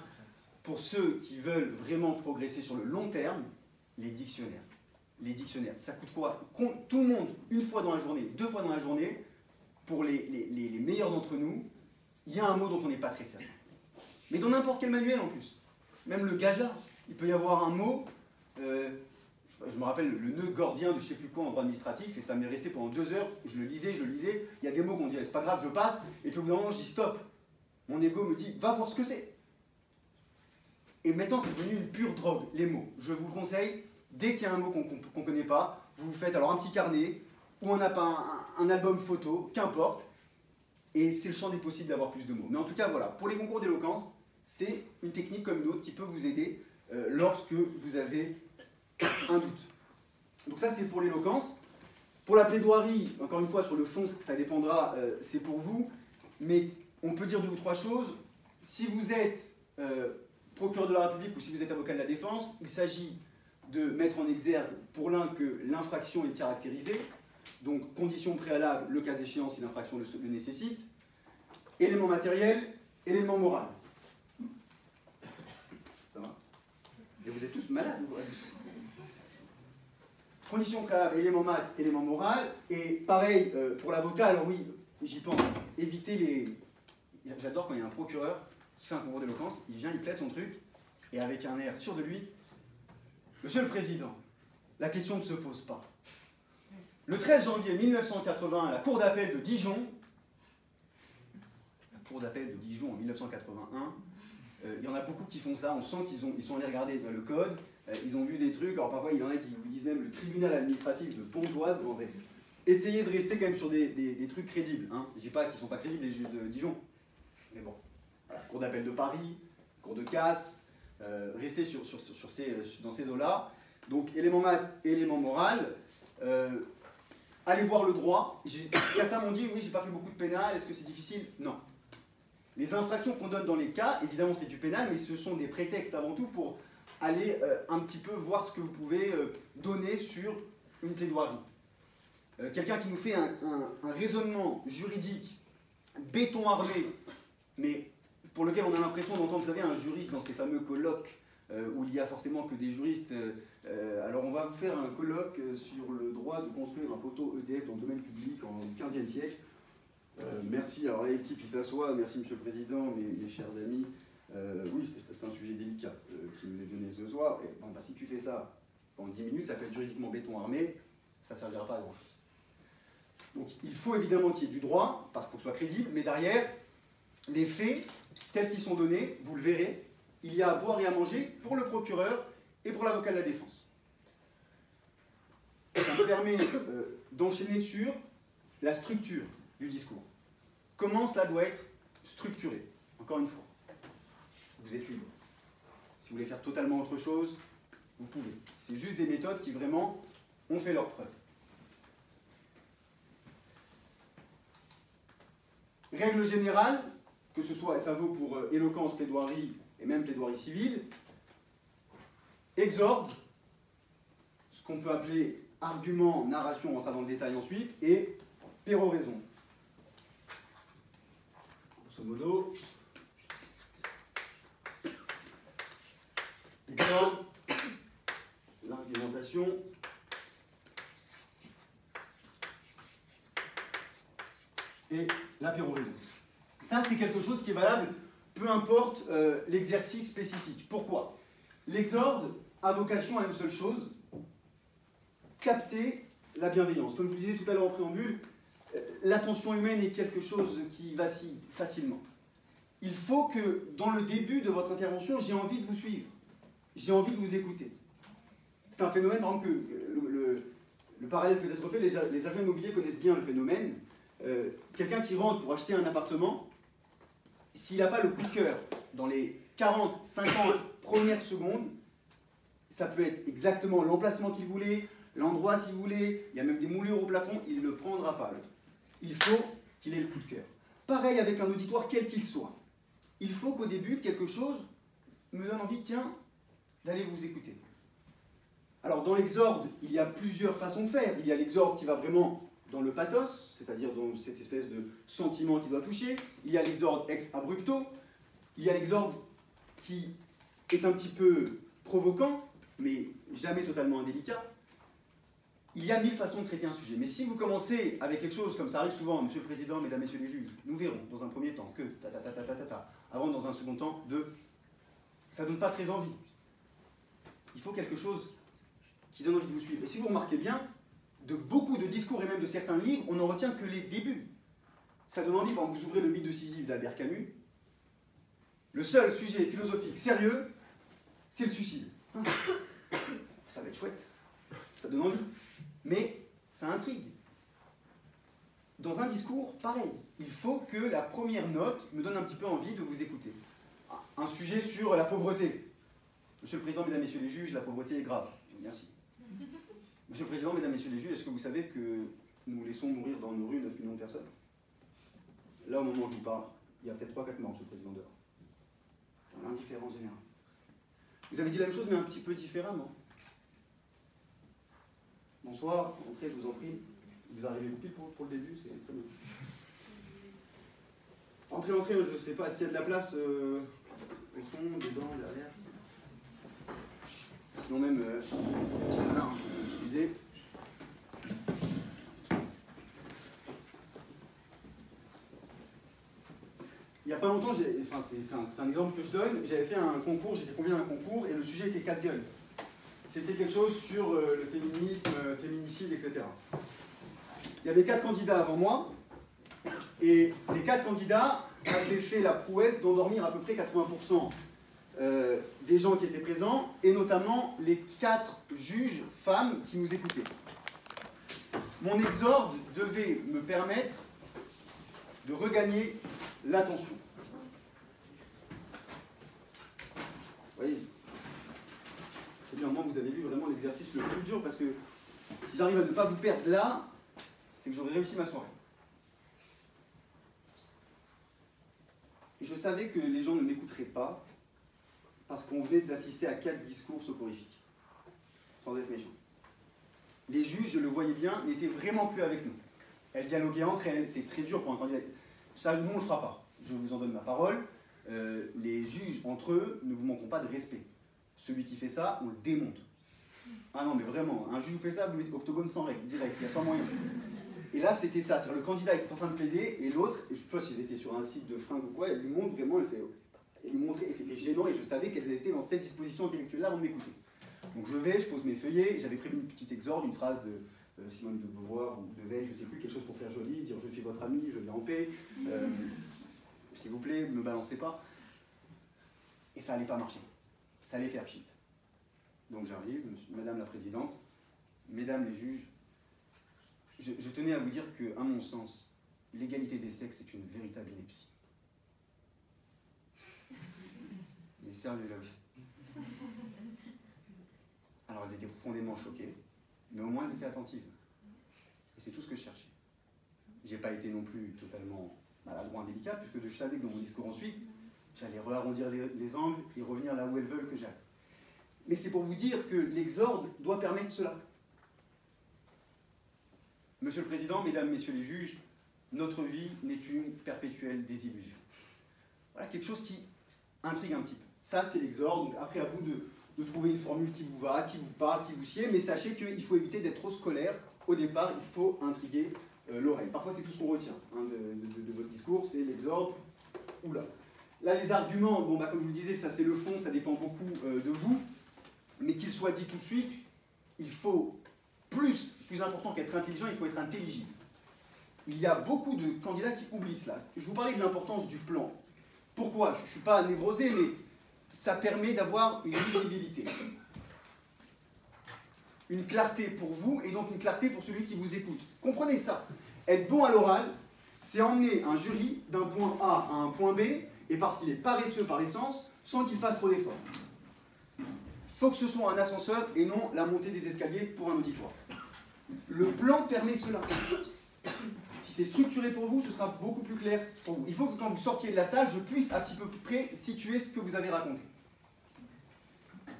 Pour ceux qui veulent vraiment progresser sur le long terme, les dictionnaires. Les dictionnaires, ça coûte quoi? Tout le monde, une fois dans la journée, 2 fois dans la journée, pour les meilleurs d'entre nous, il y a un mot dont on n'est pas très certain. Mais dans n'importe quel manuel en plus. Même le Gaja, il peut y avoir un mot, je me rappelle le nœud gordien de je ne sais plus quoi en droit administratif, et ça m'est resté pendant 2 heures, je le lisais, il y a des mots qu'on dit, c'est pas grave, je passe, et puis au bout d'un moment je dis stop. Mon ego me dit, va voir ce que c'est. Et maintenant c'est devenu une pure drogue, les mots. Je vous le conseille, dès qu'il y a un mot qu'on ne connaît pas, vous vous faites alors un petit carnet, ou un album photo, qu'importe, et c'est le champ des possibles d'avoir plus de mots. Mais en tout cas, voilà, pour les concours d'éloquence, c'est une technique comme une autre qui peut vous aider lorsque vous avez un doute. Donc ça, c'est pour l'éloquence. Pour la plaidoirie, encore une fois, sur le fond, ça dépendra, c'est pour vous, mais on peut dire 2 ou 3 choses. Si vous êtes procureur de la République ou si vous êtes avocat de la défense, il s'agit de mettre en exergue pour l'un que l'infraction est caractérisée, donc condition préalable, le cas échéant si l'infraction le nécessite, élément matériel, élément moral. Ça va? Et vous êtes tous malades, vous. Condition préalable, élément mat, élément moral, et pareil pour l'avocat, alors oui, j'y pense, éviter les... J'adore quand il y a un procureur qui fait un concours d'éloquence, il vient, il plaide son truc, et avec un air sûr de lui, Monsieur le Président, la question ne se pose pas. Le 13 janvier 1980, à la Cour d'appel de Dijon, la Cour d'appel de Dijon en 1981, il y en a beaucoup qui font ça, on sent qu'ils sont allés regarder le code, ils ont vu des trucs, alors parfois il y en a qui vous disent même le tribunal administratif de Pontoise, en vrai. Essayez de rester quand même sur des trucs crédibles, hein. Je dis pas qu'ils ne sont pas crédibles les juges de Dijon, mais bon, voilà. Cour d'appel de Paris, Cour de casse, restez dans ces eaux-là. Donc élément mat, élément moral, allez voir le droit. Certains m'ont dit, oui, j'ai pas fait beaucoup de pénal, est-ce que c'est difficile? Non. Les infractions qu'on donne dans les cas, évidemment c'est du pénal, mais ce sont des prétextes avant tout pour aller un petit peu voir ce que vous pouvez donner sur une plaidoirie. Quelqu'un qui nous fait un raisonnement juridique béton armé, mais pour lequel on a l'impression d'entendre, vous savez, un juriste dans ces fameux colloques où il y a forcément que des juristes. Alors on va vous faire un colloque sur le droit de construire un poteau EDF dans le domaine public en 15e siècle. Merci, alors l'équipe il s'assoit, merci Monsieur le Président, mes chers amis. Oui, c'est un sujet délicat qui nous est donné ce soir. Et, bon, bah, si tu fais ça en 10 minutes, ça peut être juridiquement béton armé, ça ne servira pas à grand chose. Donc il faut évidemment qu'il y ait du droit, parce qu'il faut que ce soit crédible, mais derrière, les faits, tels qu'ils sont donnés, vous le verrez, il y a à boire et à manger pour le procureur et pour l'avocat de la défense. Ça me permet d'enchaîner sur la structure du discours. Comment cela doit être structuré? Encore une fois, vous êtes libre. Si vous voulez faire totalement autre chose, vous pouvez. C'est juste des méthodes qui vraiment ont fait leur preuve. Règle générale, que ce soit, ça vaut pour éloquence, plaidoirie et même plaidoirie civile, exorde, ce qu'on peut appeler argument, narration, on rentrera dans le détail ensuite, et péroraison. Grosso modo, exorde, l'argumentation, et la péroraison. Ça, c'est quelque chose qui est valable, peu importe l'exercice spécifique. Pourquoi? L'exorde a vocation à une seule chose, capter la bienveillance. Comme je vous le disais tout à l'heure en préambule, l'attention humaine est quelque chose qui vacille facilement. Il faut que, dans le début de votre intervention, j'ai envie de vous suivre. J'ai envie de vous écouter. C'est un phénomène, par exemple, que le parallèle peut être fait, les agents immobiliers connaissent bien le phénomène. Quelqu'un qui rentre pour acheter un appartement, s'il n'a pas le coup de cœur dans les 40, 50 premières secondes, ça peut être exactement l'emplacement qu'il voulait, l'endroit qu'il voulait, il y a même des moulures au plafond, il ne le prendra pas. Il faut qu'il ait le coup de cœur. Pareil avec un auditoire quel qu'il soit. Il faut qu'au début, quelque chose me donne envie, tiens, d'aller vous écouter. Alors dans l'exorde, il y a plusieurs façons de faire. Il y a l'exorde qui va vraiment dans le pathos, c'est-à-dire dans cette espèce de sentiment qui doit toucher. Il y a l'exorde ex abrupto. Il y a l'exorde qui est un petit peu provoquant, mais jamais totalement indélicat. Il y a 1000 façons de traiter un sujet. Mais si vous commencez avec quelque chose, comme ça arrive souvent, Monsieur le Président, Mesdames, Messieurs les juges, nous verrons dans un premier temps que avant dans un second temps ça ne donne pas très envie. Il faut quelque chose qui donne envie de vous suivre. Et si vous remarquez bien, de beaucoup de discours et même de certains livres, on n'en retient que les débuts. Ça donne envie, par exemple, vous ouvrez le mythe de Sisyphe d'Albert Camus, le seul sujet philosophique sérieux, c'est le suicide. Ça va être chouette, ça donne envie, mais ça intrigue. Dans un discours, pareil, il faut que la première note me donne un petit peu envie de vous écouter. Un sujet sur la pauvreté. Monsieur le Président, Mesdames, Messieurs les juges, la pauvreté est grave. Merci. Monsieur le Président, Mesdames, Messieurs les juges, est-ce que vous savez que nous laissons mourir dans nos rues 9 millions de personnes? Là, au moment où je vous parle, il y a peut-être 3-4 morts, Monsieur le Président, dehors. Dans l'indifférence générale. Vous avez dit la même chose, mais un petit peu différemment. Bonsoir, entrez, je vous en prie. Vous arrivez pile pour le début, c'est très bien. Entrez, entrez, je ne sais pas, est-ce qu'il y a de la place au fond, dedans, derrière? Sinon même, cette chaise-là, on peut l'utiliser. Il n'y a pas longtemps, enfin, c'est un exemple que je donne, j'avais fait un concours, j'étais convié à un concours, et le sujet était casse-gueule. C'était quelque chose sur le féminisme, féminicide, etc. Il y avait 4 candidats avant moi, et les 4 candidats avaient fait la prouesse d'endormir à peu près 80% des gens qui étaient présents, et notamment les 4 juges femmes qui nous écoutaient. Mon exorde devait me permettre de regagner l'attention. Vous voyez, c'est bien, au moins vous avez vu vraiment l'exercice le plus dur, parce que si j'arrive à ne pas vous perdre là, c'est que j'aurais réussi ma soirée. Et je savais que les gens ne m'écouteraient pas, parce qu'on venait d'assister à 4 discours soporifiques, sans être méchant. Les juges, je le voyais bien, n'étaient vraiment plus avec nous. Elles dialoguaient entre elles, c'est très dur pour un candidat. Ça, nous, on ne le fera pas. Je vous en donne ma parole. Les juges, entre eux, ne vous manqueront pas de respect. Celui qui fait ça, on le démonte. Ah non, mais vraiment, un juge vous fait ça, vous mettez octogone sans règle, direct, il n'y a pas moyen. Et là, c'était ça. C'est-à-dire, le candidat était en train de plaider, et l'autre, je ne sais pas s'ils étaient sur un site de fringues ou quoi, elle lui montre vraiment, elle lui montrait, et c'était gênant, et je savais qu'elles étaient dans cette disposition intellectuelle-là avant de m'écouter. Donc je vais, je pose mes feuillets, j'avais prévu une petite exorde, une phrase de Simone de Beauvoir ou de Veil, je ne sais plus, quelque chose pour faire joli, dire je suis votre ami, je viens en paix, s'il vous plaît, ne me balancez pas. Et ça n'allait pas marcher, ça allait faire pchit. Donc j'arrive, Madame la Présidente, Mesdames les juges, je tenais à vous dire que, à mon sens, l'égalité des sexes est une véritable ineptie. Mais sérieux là aussi. Alors elles étaient profondément choquées, mais au moins elles étaient attentives. Et c'est tout ce que je cherchais. J'ai pas été non plus totalement maladroit, indélicat, puisque je savais que dans mon discours ensuite, j'allais arrondir les angles et revenir là où elles veulent que j'aille. Mais c'est pour vous dire que l'exorde doit permettre cela. Monsieur le Président, Mesdames, Messieurs les juges, notre vie n'est qu'une perpétuelle désillusion. Voilà quelque chose qui intrigue un petit peu. Ça, c'est l'exorde. Donc après, à vous de trouver une formule qui vous va, qui vous parle, qui vous sied, mais sachez qu'il faut éviter d'être trop scolaire. Au départ, il faut intriguer l'oreille. Parfois, c'est tout ce qu'on retient de votre discours, c'est l'exorde. Oula. Là, les arguments, bon, comme je vous le disais, ça c'est le fond, ça dépend beaucoup de vous, mais qu'il soit dit tout de suite, il faut, plus important qu'être intelligent, il faut être intelligible. Il y a beaucoup de candidats qui oublient cela. Je vous parlais de l'importance du plan. Pourquoi? Je ne suis pas névrosé, mais ça permet d'avoir une visibilité. Une clarté pour vous, et donc une clarté pour celui qui vous écoute. Comprenez ça. Être bon à l'oral, c'est emmener un jury d'un point A à un point B, et parce qu'il est paresseux par essence, sans qu'il fasse trop d'efforts. Il faut que ce soit un ascenseur et non la montée des escaliers pour un auditoire. Le plan permet cela. Si c'est structuré pour vous, ce sera beaucoup plus clair pour vous. Il faut que quand vous sortiez de la salle, je puisse à petit peu près situer ce que vous avez raconté.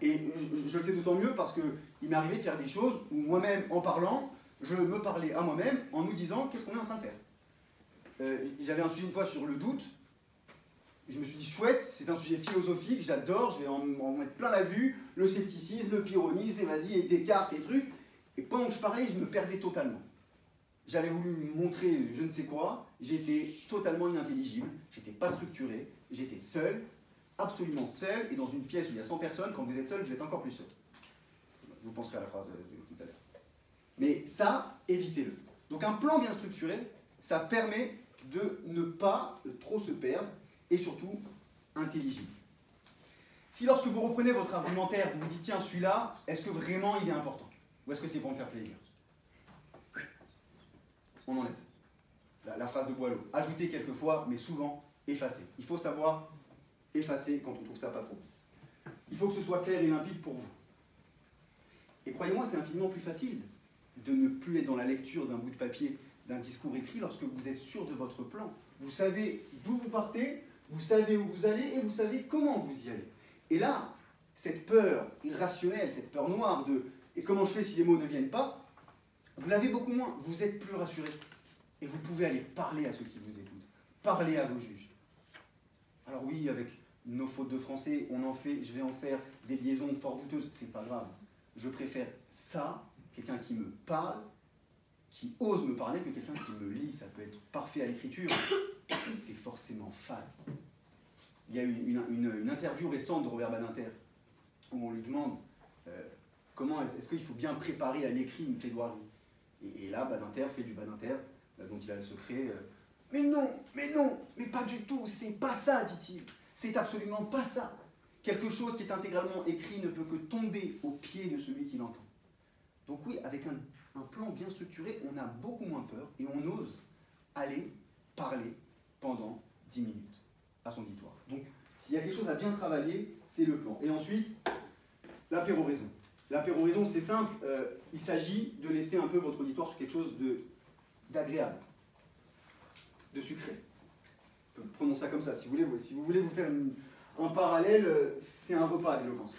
Et je le sais d'autant mieux parce qu'il m'est arrivé de faire des choses où moi-même, en parlant, je me parlais à moi-même en nous disant qu'est-ce qu'on est en train de faire. J'avais un sujet une fois sur le doute. Je me suis dit, chouette, c'est un sujet philosophique, j'adore, je vais en mettre plein la vue, le scepticisme, le pyrrhonisme, et vas-y, et Descartes, et trucs. Et pendant que je parlais, je me perdais totalement. J'avais voulu montrer je ne sais quoi, j'étais totalement inintelligible, j'étais pas structuré, j'étais seul, absolument seul, et dans une pièce où il y a 100 personnes, quand vous êtes seul, vous êtes encore plus seul. Vous penserez à la phrase de tout à l'heure. Mais ça, évitez-le. Donc un plan bien structuré, ça permet de ne pas trop se perdre, et surtout intelligible. Si lorsque vous reprenez votre argumentaire, vous vous dites tiens celui-là, est-ce que vraiment il est important? Ou est-ce que c'est pour me faire plaisir? On enlève. La phrase de Boileau. Ajoutez quelquefois, mais souvent, effacez. Il faut savoir effacer quand on trouve ça pas trop. Il faut que ce soit clair et limpide pour vous. Et croyez-moi, c'est infiniment plus facile de ne plus être dans la lecture d'un bout de papier, d'un discours écrit, lorsque vous êtes sûr de votre plan. Vous savez d'où vous partez, vous savez où vous allez et vous savez comment vous y allez. Et là, cette peur irrationnelle, cette peur noire de « et comment je fais si les mots ne viennent pas ?» vous l'avez beaucoup moins, vous êtes plus rassuré. Et vous pouvez aller parler à ceux qui vous écoutent, parler à vos juges. Alors oui, avec nos fautes de français, je vais en faire des liaisons fort douteuses, c'est pas grave. Je préfère ça, quelqu'un qui me parle, qui ose me parler, que quelqu'un qui me lit. Ça peut être parfait à l'écriture, c'est forcément fade. Il y a eu une interview récente de Robert Badinter, où on lui demande comment est-ce qu'il faut bien préparer à l'écrit une plaidoirie. Et là, Badinter fait du Badinter, dont il a le secret. Mais non, mais pas du tout, c'est pas ça, dit-il. C'est absolument pas ça. Quelque chose qui est intégralement écrit ne peut que tomber aux pieds de celui qui l'entend. Donc oui, avec un plan bien structuré, on a beaucoup moins peur et on ose aller parler pendant 10 minutes à son auditoire. Donc, s'il y a quelque chose à bien travailler, c'est le plan. Et ensuite, la péroraison. La péroraison, c'est simple, il s'agit de laisser un peu votre auditoire sur quelque chose d'agréable, de sucré. Prenons ça comme ça. Si vous voulez vous faire un parallèle, c'est un repas d'éloquence.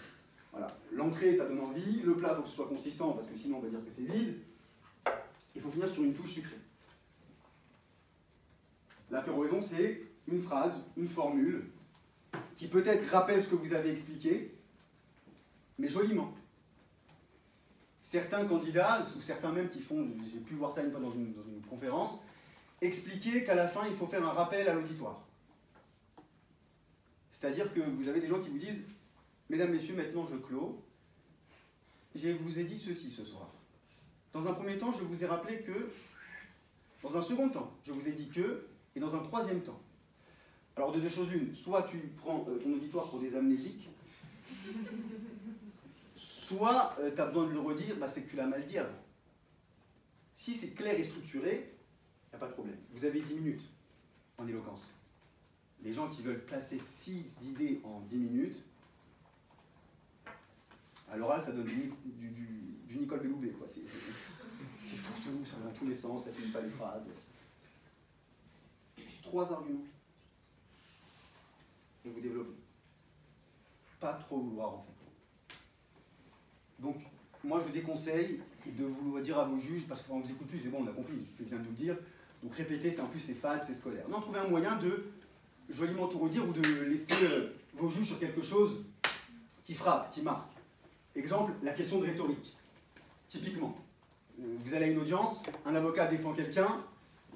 Voilà. L'entrée, ça donne envie, le plat, il faut que ce soit consistant, parce que sinon on va dire que c'est vide. Il faut finir sur une touche sucrée. La péroraison, c'est une phrase, une formule, qui peut-être rappelle ce que vous avez expliqué, mais joliment. Certains candidats, ou certains même qui font, j'ai pu voir ça une fois dans une conférence, expliquer qu'à la fin, il faut faire un rappel à l'auditoire. C'est-à-dire que vous avez des gens qui vous disent « Mesdames, Messieurs, maintenant je clôt. Je vous ai dit ceci ce soir. Dans un premier temps, je vous ai rappelé que. Dans un second temps, je vous ai dit que. Et dans un troisième temps. Alors de deux choses l'une, soit tu prends ton auditoire pour des amnésiques, soit tu as besoin de le redire, c'est que tu l'as mal dit avant. Si c'est clair et structuré, il n'y a pas de problème. Vous avez 10 minutes en éloquence. Les gens qui veulent placer 6 idées en 10 minutes, à l'oral, ça donne du Nicole Belloubet. C'est fourre-tout, ça va dans tous les sens, ça finit pas les phrases. 3 arguments. Et vous développez. Pas trop vouloir en fait. Donc, moi je déconseille de vous dire à vos juges, parce qu'on ne vous écoute plus, c'est bon, on a compris, je viens de vous le dire. Donc répéter, c'est en plus c'est fade, c'est scolaire. Non, trouvez un moyen de joliment tout redire ou de laisser vos juges sur quelque chose qui frappe, qui marque. Exemple, la question de rhétorique. Typiquement, vous allez à une audience, un avocat défend quelqu'un,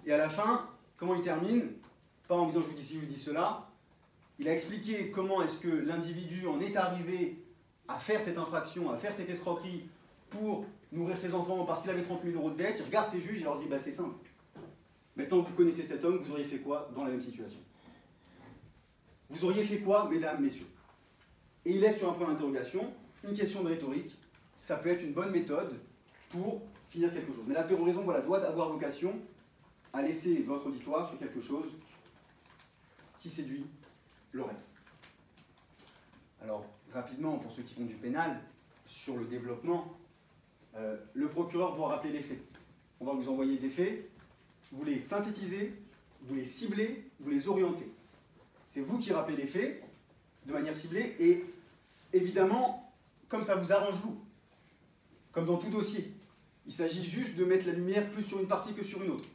et à la fin, comment il termine? Pas en vous disant je vous dis ci, je vous dis cela. Il a expliqué comment est-ce que l'individu en est arrivé à faire cette infraction, à faire cette escroquerie pour nourrir ses enfants parce qu'il avait 30 000 € de dette. Il regarde ses juges, il leur dit c'est simple. Maintenant que vous connaissez cet homme, vous auriez fait quoi dans la même situation? Vous auriez fait quoi, mesdames, messieurs? Et il laisse sur un point d'interrogation une question de rhétorique. Ça peut être une bonne méthode pour finir quelque chose. Mais la péroraison, doit avoir vocation à laisser votre auditoire sur quelque chose qui séduit l'oreille. Alors, rapidement, pour ceux qui font du pénal, sur le développement, le procureur doit rappeler les faits. On va vous envoyer des faits, vous les synthétisez, vous les ciblez, vous les orientez. C'est vous qui rappelez les faits de manière ciblée et évidemment, comme ça vous arrange vous, comme dans tout dossier. Il s'agit juste de mettre la lumière plus sur une partie que sur une autre.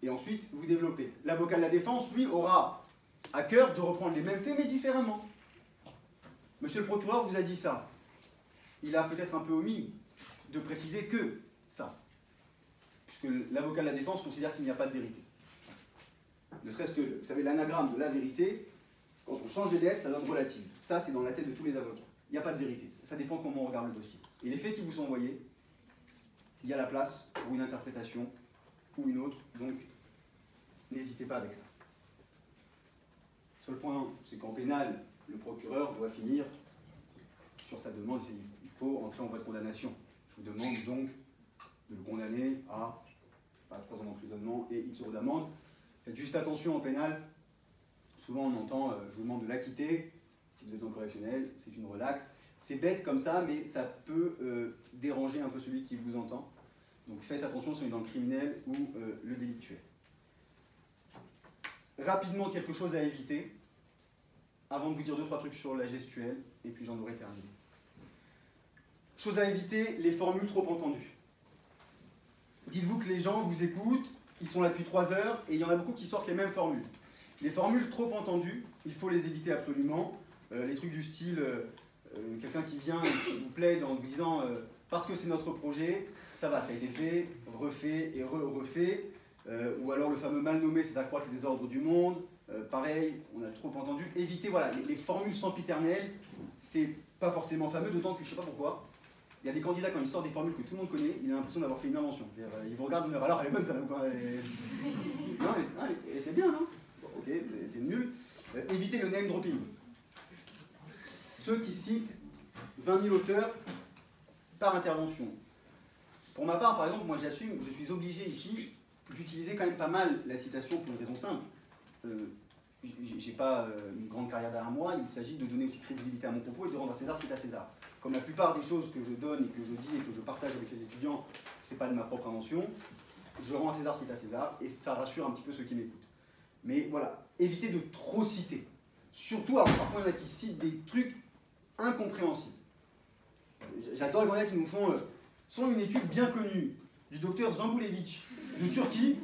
Et ensuite, vous développez. L'avocat de la défense, lui, aura à cœur de reprendre les mêmes faits, mais différemment. Monsieur le procureur vous a dit ça. Il a peut-être un peu omis de préciser que ça. Puisque l'avocat de la défense considère qu'il n'y a pas de vérité. Ne serait-ce que, vous savez, l'anagramme de la vérité, quand on change les lettres, ça donne relative. Ça, c'est dans la tête de tous les avocats. Il n'y a pas de vérité. Ça dépend comment on regarde le dossier. Et les faits qui vous sont envoyés, il y a la place pour une interprétation ou une autre. Donc, n'hésitez pas avec ça. Seul point, c'est qu'en pénal, le procureur doit finir sur sa demande. Il faut entrer en voie de condamnation. Je vous demande donc de le condamner à 3 ans d'emprisonnement et X € d'amende. Faites juste attention en pénal. Souvent on entend je vous demande de l'acquitter. Si vous êtes en correctionnel, c'est une relaxe. C'est bête comme ça, mais ça peut déranger un peu celui qui vous entend. Donc faites attention si on est dans le criminel ou le délictuel. Rapidement, quelque chose à éviter. avant de vous dire 2-3 trucs sur la gestuelle, et puis j'en aurai terminé. Chose à éviter, les formules trop entendues. Dites-vous que les gens vous écoutent, ils sont là depuis 3 heures, et il y en a beaucoup qui sortent les mêmes formules. Les formules trop entendues, il faut les éviter absolument. Les trucs du style, quelqu'un qui vient et qui vous plaide en vous disant parce que c'est notre projet, ça va, ça a été fait, refait et refait. Ou alors le fameux mal nommé, c'est accroître les désordres du monde. Pareil, on a trop entendu. Évitez voilà, les formules sempiternelles, c'est pas forcément fameux, d'autant que je sais pas pourquoi. Il y a des candidats, quand ils sortent des formules que tout le monde connaît, il a l'impression d'avoir fait une invention. Ils vous regardent, alors elle est bonne, ça, quoi. Non, elle était bien, non? Bon, ok, elle était nulle. Évitez le name dropping. Ceux qui citent 20 000 auteurs par intervention. Pour ma part, par exemple, moi j'assume, je suis obligé ici d'utiliser quand même pas mal la citation pour une raison simple. J'ai pas une grande carrière derrière moi, il s'agit de donner aussi crédibilité à mon propos et de rendre à César ce qui est à César. Comme la plupart des choses que je donne et que je dis et que je partage avec les étudiants, c'est pas de ma propre invention, je rends à César ce qui est à César et ça rassure un petit peu ceux qui m'écoutent. Mais voilà, évitez de trop citer. Surtout, alors parfois il y en a qui citent des trucs incompréhensibles. J'adore les candidats qui nous font, selon une étude bien connue du docteur Zamboulevich de Turquie,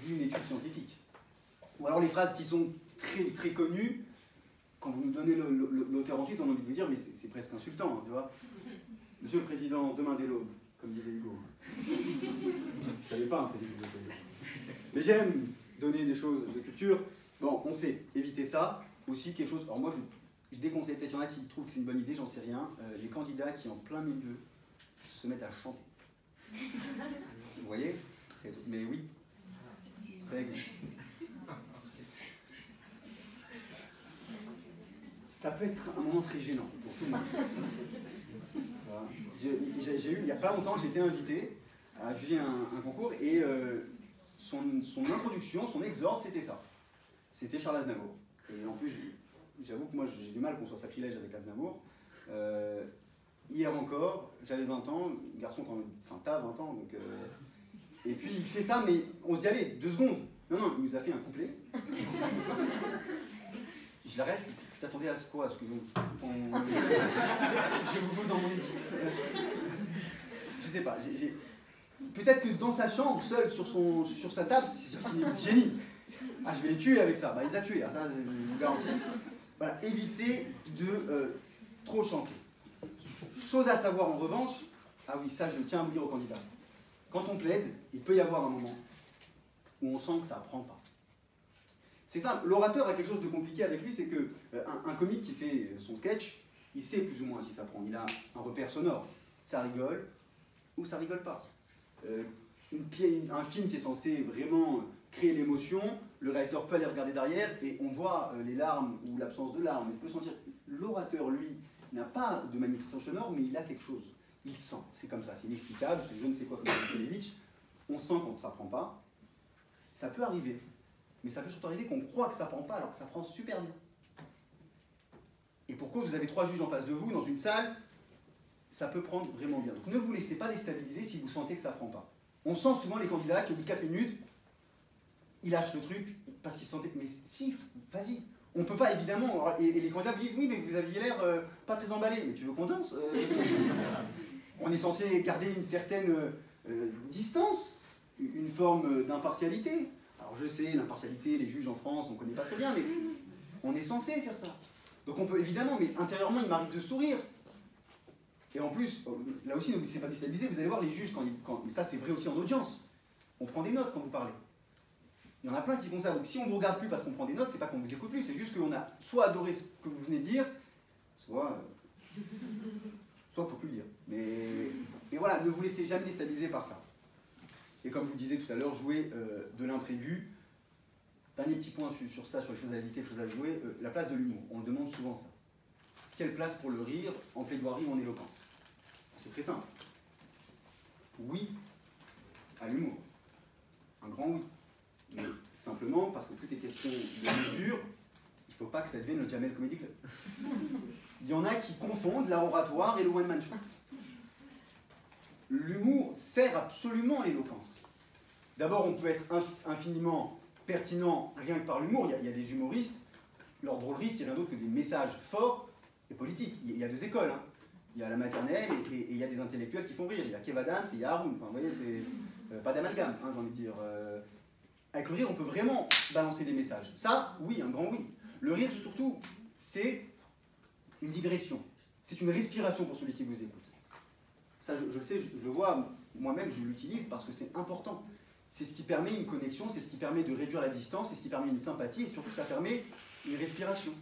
dit une étude scientifique. Ou alors les phrases qui sont très, très connues, quand vous nous donnez l'auteur ensuite, on a envie de vous dire, mais c'est presque insultant, tu vois. Monsieur le Président, demain dès l'aube, comme disait Hugo. Vous ne savez pas, un président de l'Assemblée. Mais j'aime donner des choses de culture. Bon, on sait, éviter ça. Aussi quelque chose, alors moi je déconseille, peut-être il y en a qui trouvent que c'est une bonne idée, j'en sais rien. Les candidats qui en plein milieu se mettent à chanter. Vous voyez? Mais oui, ça existe. Ça peut être un moment très gênant pour tout le monde. Voilà. J'ai eu, il n'y a pas longtemps, j'ai été invité à juger un concours et son introduction, son exorde, c'était ça. C'était Charles Aznavour. Et en plus, j'avoue que moi j'ai du mal qu'on soit sacrilège avec Aznavour. Hier encore, j'avais 20 ans, le garçon, enfin t'as 20 ans, donc... et puis il fait ça, mais on se dit, allez, 2 secondes. Non, il nous a fait un couplet. Je l'arrête, tu t'attendais à ce quoi? Je vous veux dans mon équipe. Je sais pas, peut-être que dans sa chambre, seul, sur sa table, c'est génie. Ah, je vais les tuer avec ça. Bah, il les a tués, ça, je vous garantis. Voilà, évitez de trop chanter. Chose à savoir en revanche, ah oui, ça je tiens à vous dire aux candidats. Quand on plaide, il peut y avoir un moment où on sent que ça ne prend pas. C'est simple, l'orateur a quelque chose de compliqué avec lui, c'est qu'un comique qui fait son sketch, il sait plus ou moins si ça prend. Il a un repère sonore. Ça rigole ou ça rigole pas. Un film qui est censé vraiment créer l'émotion, le réalisateur peut aller regarder derrière et on voit les larmes ou l'absence de larmes. Il peut sentir. L'orateur, lui, n'a pas de manifestation sonore, mais il a quelque chose. Il sent. C'est comme ça, c'est inexplicable, c'est je ne sais quoi comme Zamboulevich. On sent quand ça prend pas. Ça peut arriver. Mais ça peut surtout arriver qu'on croit que ça prend pas alors que ça prend super bien. Et pour cause, vous avez 3 juges en face de vous dans une salle, ça peut prendre vraiment bien. Donc ne vous laissez pas déstabiliser si vous sentez que ça prend pas. On sent souvent les candidats qui au bout de 4 minutes, ils lâchent le truc parce qu'ils sentaient. Mais si, vas-y. On peut pas évidemment. Et les candidats vous disent oui, mais vous aviez l'air pas très emballé. Mais tu veux qu'on danse? On est censé garder une certaine distance, une forme d'impartialité. Alors je sais, l'impartialité, les juges en France, on ne connaît pas très bien, mais on est censé faire ça. Donc on peut évidemment, mais intérieurement, il m'arrive de sourire. Et en plus, là aussi, ne vous laissez pas déstabiliser, vous allez voir les juges, mais ça c'est vrai aussi en audience, on prend des notes quand vous parlez. Il y en a plein qui font ça. Donc si on ne vous regarde plus parce qu'on prend des notes, c'est pas qu'on vous écoute plus, c'est juste qu'on a soit adoré ce que vous venez de dire, soit il ne faut plus le dire. Mais voilà, ne vous laissez jamais déstabiliser par ça. Et comme je vous le disais tout à l'heure, jouer de l'imprévu. Dernier petit point sur ça, sur les choses à éviter, les choses à jouer, la place de l'humour. On demande souvent ça. Quelle place pour le rire en plaidoirie ou en éloquence? C'est très simple. Oui à l'humour. Un grand oui. Mais simplement parce que tout est question de mesure, il ne faut pas que ça devienne le Jamel Comedy Club. Il y en a qui confondent la oratoire et le one-man show. L'humour sert absolument à l'éloquence. D'abord, on peut être infiniment pertinent rien que par l'humour. Il y a des humoristes, leur drôlerie, c'est rien d'autre que des messages forts et politiques. Il y a 2 écoles, hein. Il y a la maternelle et il y a des intellectuels qui font rire. Il y a Kev Adams et il y a Haroun. Enfin, vous voyez, c'est pas d'amalgame, hein, j'ai envie de dire. Avec le rire, on peut vraiment balancer des messages. Ça, oui, un grand oui. Le rire, surtout, c'est une digression. C'est une respiration pour celui qui vous écoute. Ça, je le sais, je le vois, moi-même, je l'utilise parce que c'est important. C'est ce qui permet une connexion, c'est ce qui permet de réduire la distance, c'est ce qui permet une sympathie, et surtout, ça permet une respiration.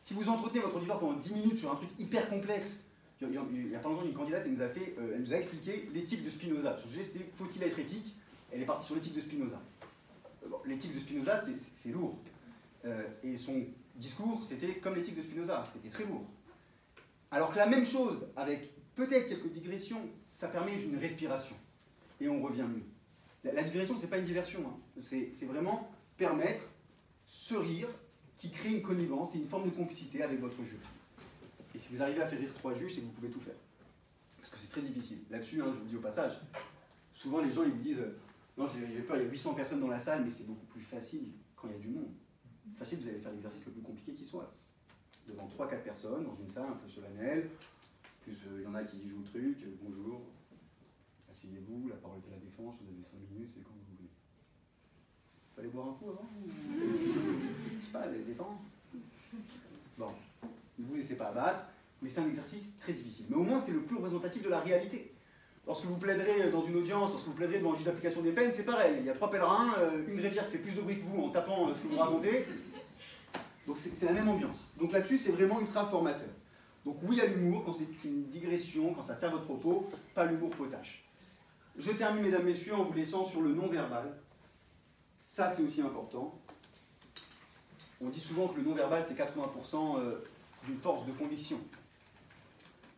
Si vous entretenez votre auditoire pendant 10 minutes sur un truc hyper complexe, il y a pas longtemps, une candidate, elle nous a expliqué l'éthique de Spinoza. Le sujet, c'était « Faut-il être éthique ?» Elle est partie sur l'éthique de Spinoza. Bon, l'éthique de Spinoza, c'est lourd. Et son discours, c'était comme l'éthique de Spinoza, c'était très lourd. Alors que la même chose, avec peut-être quelques digressions, ça permet une respiration. Et on revient mieux. La digression, c'est pas une diversion. Hein. C'est vraiment permettre ce rire qui crée une connivence et une forme de complicité avec votre juge. Et si vous arrivez à faire rire 3 juges, c'est que vous pouvez tout faire. Parce que c'est très difficile. Là-dessus, hein, je vous le dis au passage, souvent les gens ils vous disent non, j'ai peur, il y a 800 personnes dans la salle, mais c'est beaucoup plus facile quand il y a du monde. Sachez que vous allez faire l'exercice le plus compliqué qui soit. Devant 3-4 personnes, dans une salle un peu solennelle, plus il y en a qui jouent le truc, bonjour, asseyez-vous, la parole est à la défense, vous avez 5 minutes, c'est quand vous voulez. Fallait boire un coup avant je sais pas, détendre. Bon, ne vous laissez pas abattre, mais c'est un exercice très difficile. Mais au moins, c'est le plus représentatif de la réalité. Lorsque vous plaiderez dans une audience, lorsque vous plaiderez devant un juge d'application des peines, c'est pareil. Il y a 3 pèlerins, une greffière qui fait plus de bruit que vous en tapant ce que vous racontez. Donc c'est la même ambiance. Donc là-dessus, c'est vraiment ultra formateur. Donc oui à l'humour, quand c'est une digression, quand ça sert votre propos, pas l'humour potache. Je termine, mesdames, messieurs, en vous laissant sur le non-verbal. Ça, c'est aussi important. On dit souvent que le non-verbal, c'est 80% d'une force de conviction.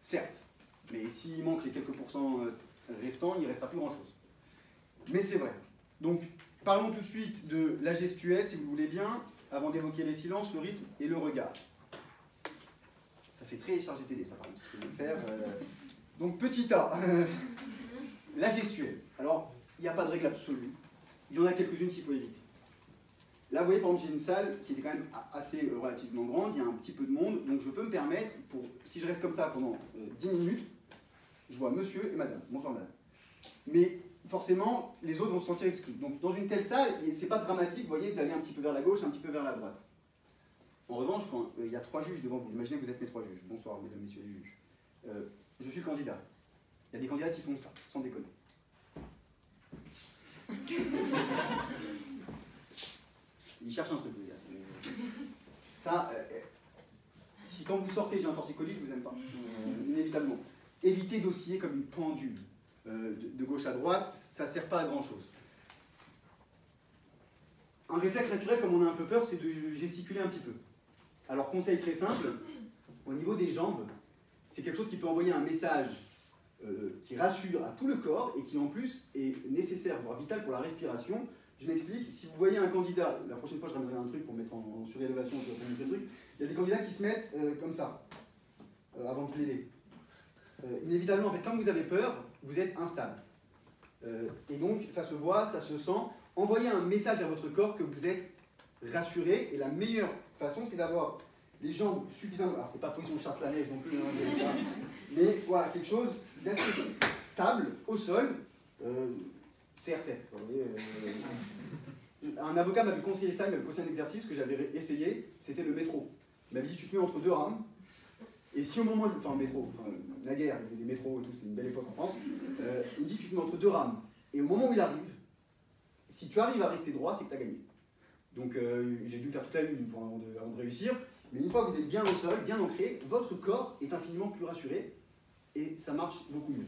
Certes, mais s'il manque les quelques pourcents restants, il ne restera plus grand-chose. Mais c'est vrai. Donc, parlons tout de suite de la gestuelle, si vous voulez bien, avant d'évoquer les silences, le rythme et le regard. Ça fait très chargé télé, ça, par contre, ce que je vais faire. Donc, petit A, la gestuelle. Alors, il n'y a pas de règle absolue. Il y en a quelques-unes qu'il faut éviter. Là, vous voyez, par exemple, j'ai une salle qui était quand même assez relativement grande, il y a un petit peu de monde, donc je peux me permettre, si je reste comme ça pendant 10 minutes, je vois monsieur et madame, bonsoir madame. Mais forcément, les autres vont se sentir exclus. Donc dans une telle salle, c'est pas dramatique, vous voyez, d'aller un petit peu vers la gauche, un petit peu vers la droite. En revanche, quand il y a 3 juges devant vous, imaginez que vous êtes mes 3 juges, bonsoir mesdames, messieurs les juges, je suis candidat. Il y a des candidats qui font ça, sans déconner. Ils cherchent un truc, les gars. Ça, si quand vous sortez, j'ai un torticolis, je vous aime pas, inévitablement. Évitez d'osciller comme une pendule, de gauche à droite, ça ne sert pas à grand chose. Un réflexe naturel, comme on a un peu peur, c'est de gesticuler un petit peu. Alors, conseil très simple, au niveau des jambes, c'est quelque chose qui peut envoyer un message qui rassure à tout le corps et qui en plus est nécessaire, voire vital pour la respiration. Je m'explique, si vous voyez un candidat, la prochaine fois je ramènerai un truc pour mettre en surélévation, il y a des candidats qui se mettent comme ça, avant de plaider. Inévitablement, en fait, comme vous avez peur, vous êtes instable. Et donc, ça se voit, ça se sent. Envoyez un message à votre corps que vous êtes rassuré, et la meilleure façon, c'est d'avoir les jambes suffisamment... Alors, c'est pas position chasse-la-neige non plus, hein, mais voilà, quelque chose d'assez stable, au sol, CR7. Un avocat m'avait conseillé ça, il m'avait conseillé un exercice que j'avais essayé, c'était le métro. Il m'avait dit, tu te mets entre 2 rames, et si au moment, enfin métro, la guerre, il y avait des métros et tout, c'était une belle époque en France, il me dit, tu te mets entre 2 rames, et au moment où il arrive, si tu arrives à rester droit, c'est que tu as gagné. Donc j'ai dû me faire toute la lune une fois avant de réussir, mais une fois que vous êtes bien au sol, bien ancré, votre corps est infiniment plus rassuré, et ça marche beaucoup mieux.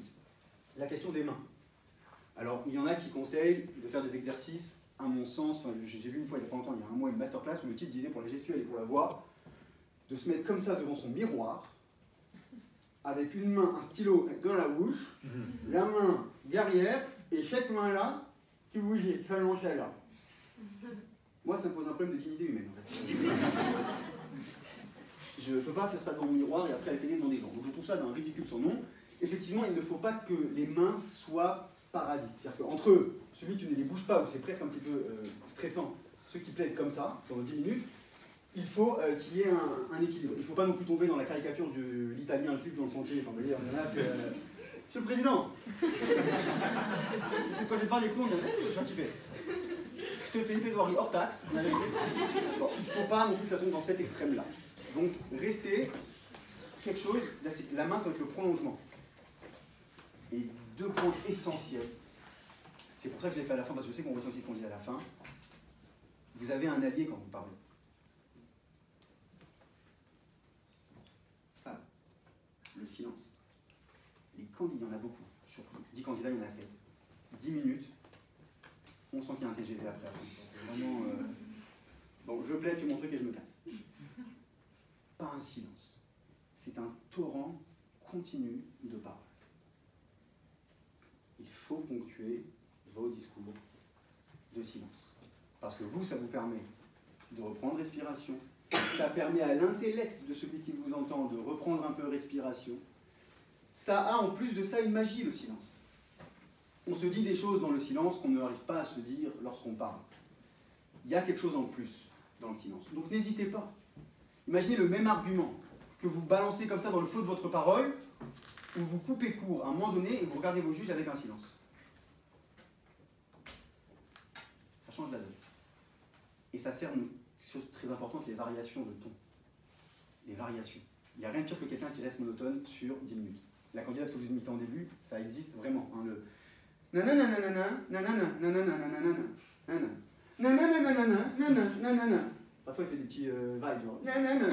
La question des mains. Alors, il y en a qui conseillent de faire des exercices, à mon sens, j'ai vu une fois il y a pas longtemps, il y a un mois, une masterclass où le type disait pour la gestuelle et pour la voix, de se mettre comme ça devant son miroir, avec une main, un stylo dans la bouche, la main derrière, et cette main-là, qui bougeait, seulement celle-là. Moi, ça me pose un problème de dignité humaine, en fait. Je ne peux pas faire ça devant mon miroir et après aller payer devant des gens. Donc je trouve ça d'un ridicule sans nom. Effectivement, il ne faut pas que les mains soient parasites. C'est-à-dire qu'entre eux, celui qui ne les bouge pas, ou c'est presque un petit peu stressant, ceux qui plaident comme ça, pendant 10 minutes, il faut qu'il y ait un équilibre. Il ne faut pas non plus tomber dans la caricature de l'italien juif dans le sentier. Enfin, vous voyez, là, c'est... Monsieur le Président, c'est quoi je te parle des clowns, tu vas kiffer. Je te fais une plaidoirie hors taxe, bon, il ne faut pas non plus que ça tombe dans cet extrême-là. Donc, restez quelque chose, là, la main, ça va être le prolongement. Et deux points essentiels. C'est pour ça que je l'ai fait à la fin, parce que je sais qu'on retient aussi qu'on dit à la fin. Vous avez un allié quand vous parlez. Ça, le silence. Les candidats, il y en a beaucoup. Sur 10 candidats, il y en a 7. 10 minutes, on sent qu'il y a un TGV après. C'est vraiment... Bon, je plaide, tu mon truc et je me casse. Pas un silence. C'est un torrent continu de paroles. Il faut ponctuer vos discours de silence. Parce que vous, ça vous permet de reprendre respiration. Ça permet à l'intellect de celui qui vous entend de reprendre un peu respiration. Ça a en plus de ça une magie, le silence. On se dit des choses dans le silence qu'on n'arrive pas à se dire lorsqu'on parle. Il y a quelque chose en plus dans le silence. Donc n'hésitez pas. Imaginez le même argument que vous balancez comme ça dans le flot de votre parole, où vous coupez court à un moment donné et vous regardez vos juges avec un silence. Ça change la donne. Et ça sert, une chose très importante, les variations de ton. Les variations. Il n'y a rien de pire que quelqu'un qui reste monotone sur 10 minutes. La candidate que vous imitez en début, ça existe vraiment. Hein, le nanana nanana nanana nanana nanana nanana nanana. Parfois il fait des petits vibes genre nanana.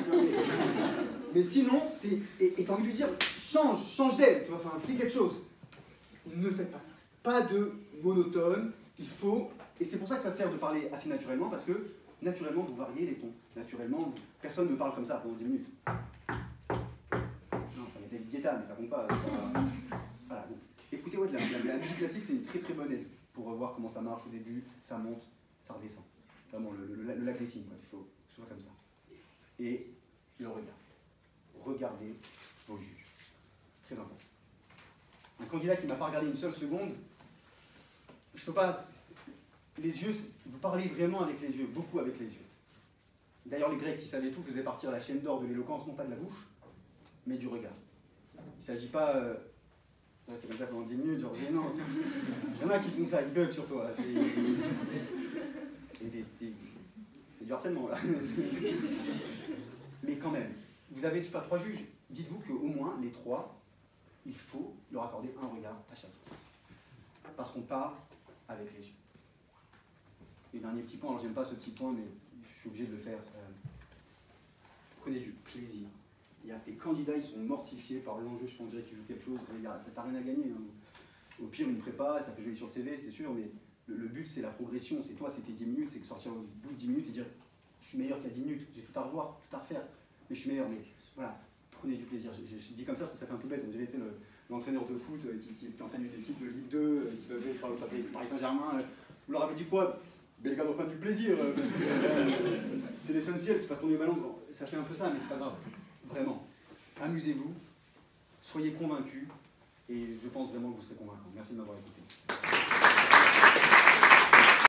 Mais sinon, c'est. Et t'as envie de lui dire change d'aile, tu vois, enfin fais quelque chose. Ne faites pas ça. Pas de monotone, il faut. Et c'est pour ça que ça sert de parler assez naturellement, parce que naturellement vous variez les tons. Naturellement, personne ne parle comme ça pendant 10 minutes. David Guetta, mais ça compte pas. Voilà, donc, écoutez, ouais, la musique classique, c'est une très très bonne aide pour voir comment ça marche au début, ça monte, ça redescend. Vraiment, le lac des signes, quoi. Il faut que ce soit comme ça. Et le regard. Regardez vos juges. Très important. Un candidat qui ne m'a pas regardé une seule seconde, je peux pas. Les yeux, vous parlez vraiment avec les yeux, beaucoup avec les yeux. D'ailleurs, les Grecs qui savaient tout faisaient partir la chaîne d'or de l'éloquence, non pas de la bouche, mais du regard. Il ne s'agit pas... c'est comme ça pendant 10 minutes, genre gênant. Il y en a qui font ça, ils bug sur toi. C'est du harcèlement, là. Mais quand même, vous avez, je sais pas, 3 juges. Dites-vous qu'au moins, les 3, il faut leur accorder un regard à chacun. Parce qu'on parle avec les yeux. Et dernier petit point, alors j'aime pas ce petit point, mais je suis obligé de le faire. Prenez du plaisir. Il y a des candidats, ils sont mortifiés par l'enjeu, je pense, qu'ils jouent quelque chose. T'as rien à gagner. Hein. Au pire, une prépa, ça fait joli sur le CV, c'est sûr, mais le but, c'est la progression. C'est toi, c'était 10 minutes, c'est que sortir au bout de 10 minutes et dire je suis meilleur qu'il y a 10 minutes, j'ai tout à revoir, tout à refaire, mais je suis meilleur. Mais voilà, prenez du plaisir. Je dis comme ça, parce que ça fait un peu bête. On dirait l'entraîneur de foot qui entraîne une équipe de Ligue 2, qui peuvent faire le Paris Saint-Germain. Vous leur avez dit quoi? Mais les gars doivent prendre du plaisir. C'est l'essentiel, tu fasses tourner le ballon. Ça fait un peu ça, mais c'est pas grave. Vraiment. Amusez-vous, soyez convaincus, et je pense vraiment que vous serez convaincants. Merci de m'avoir écouté.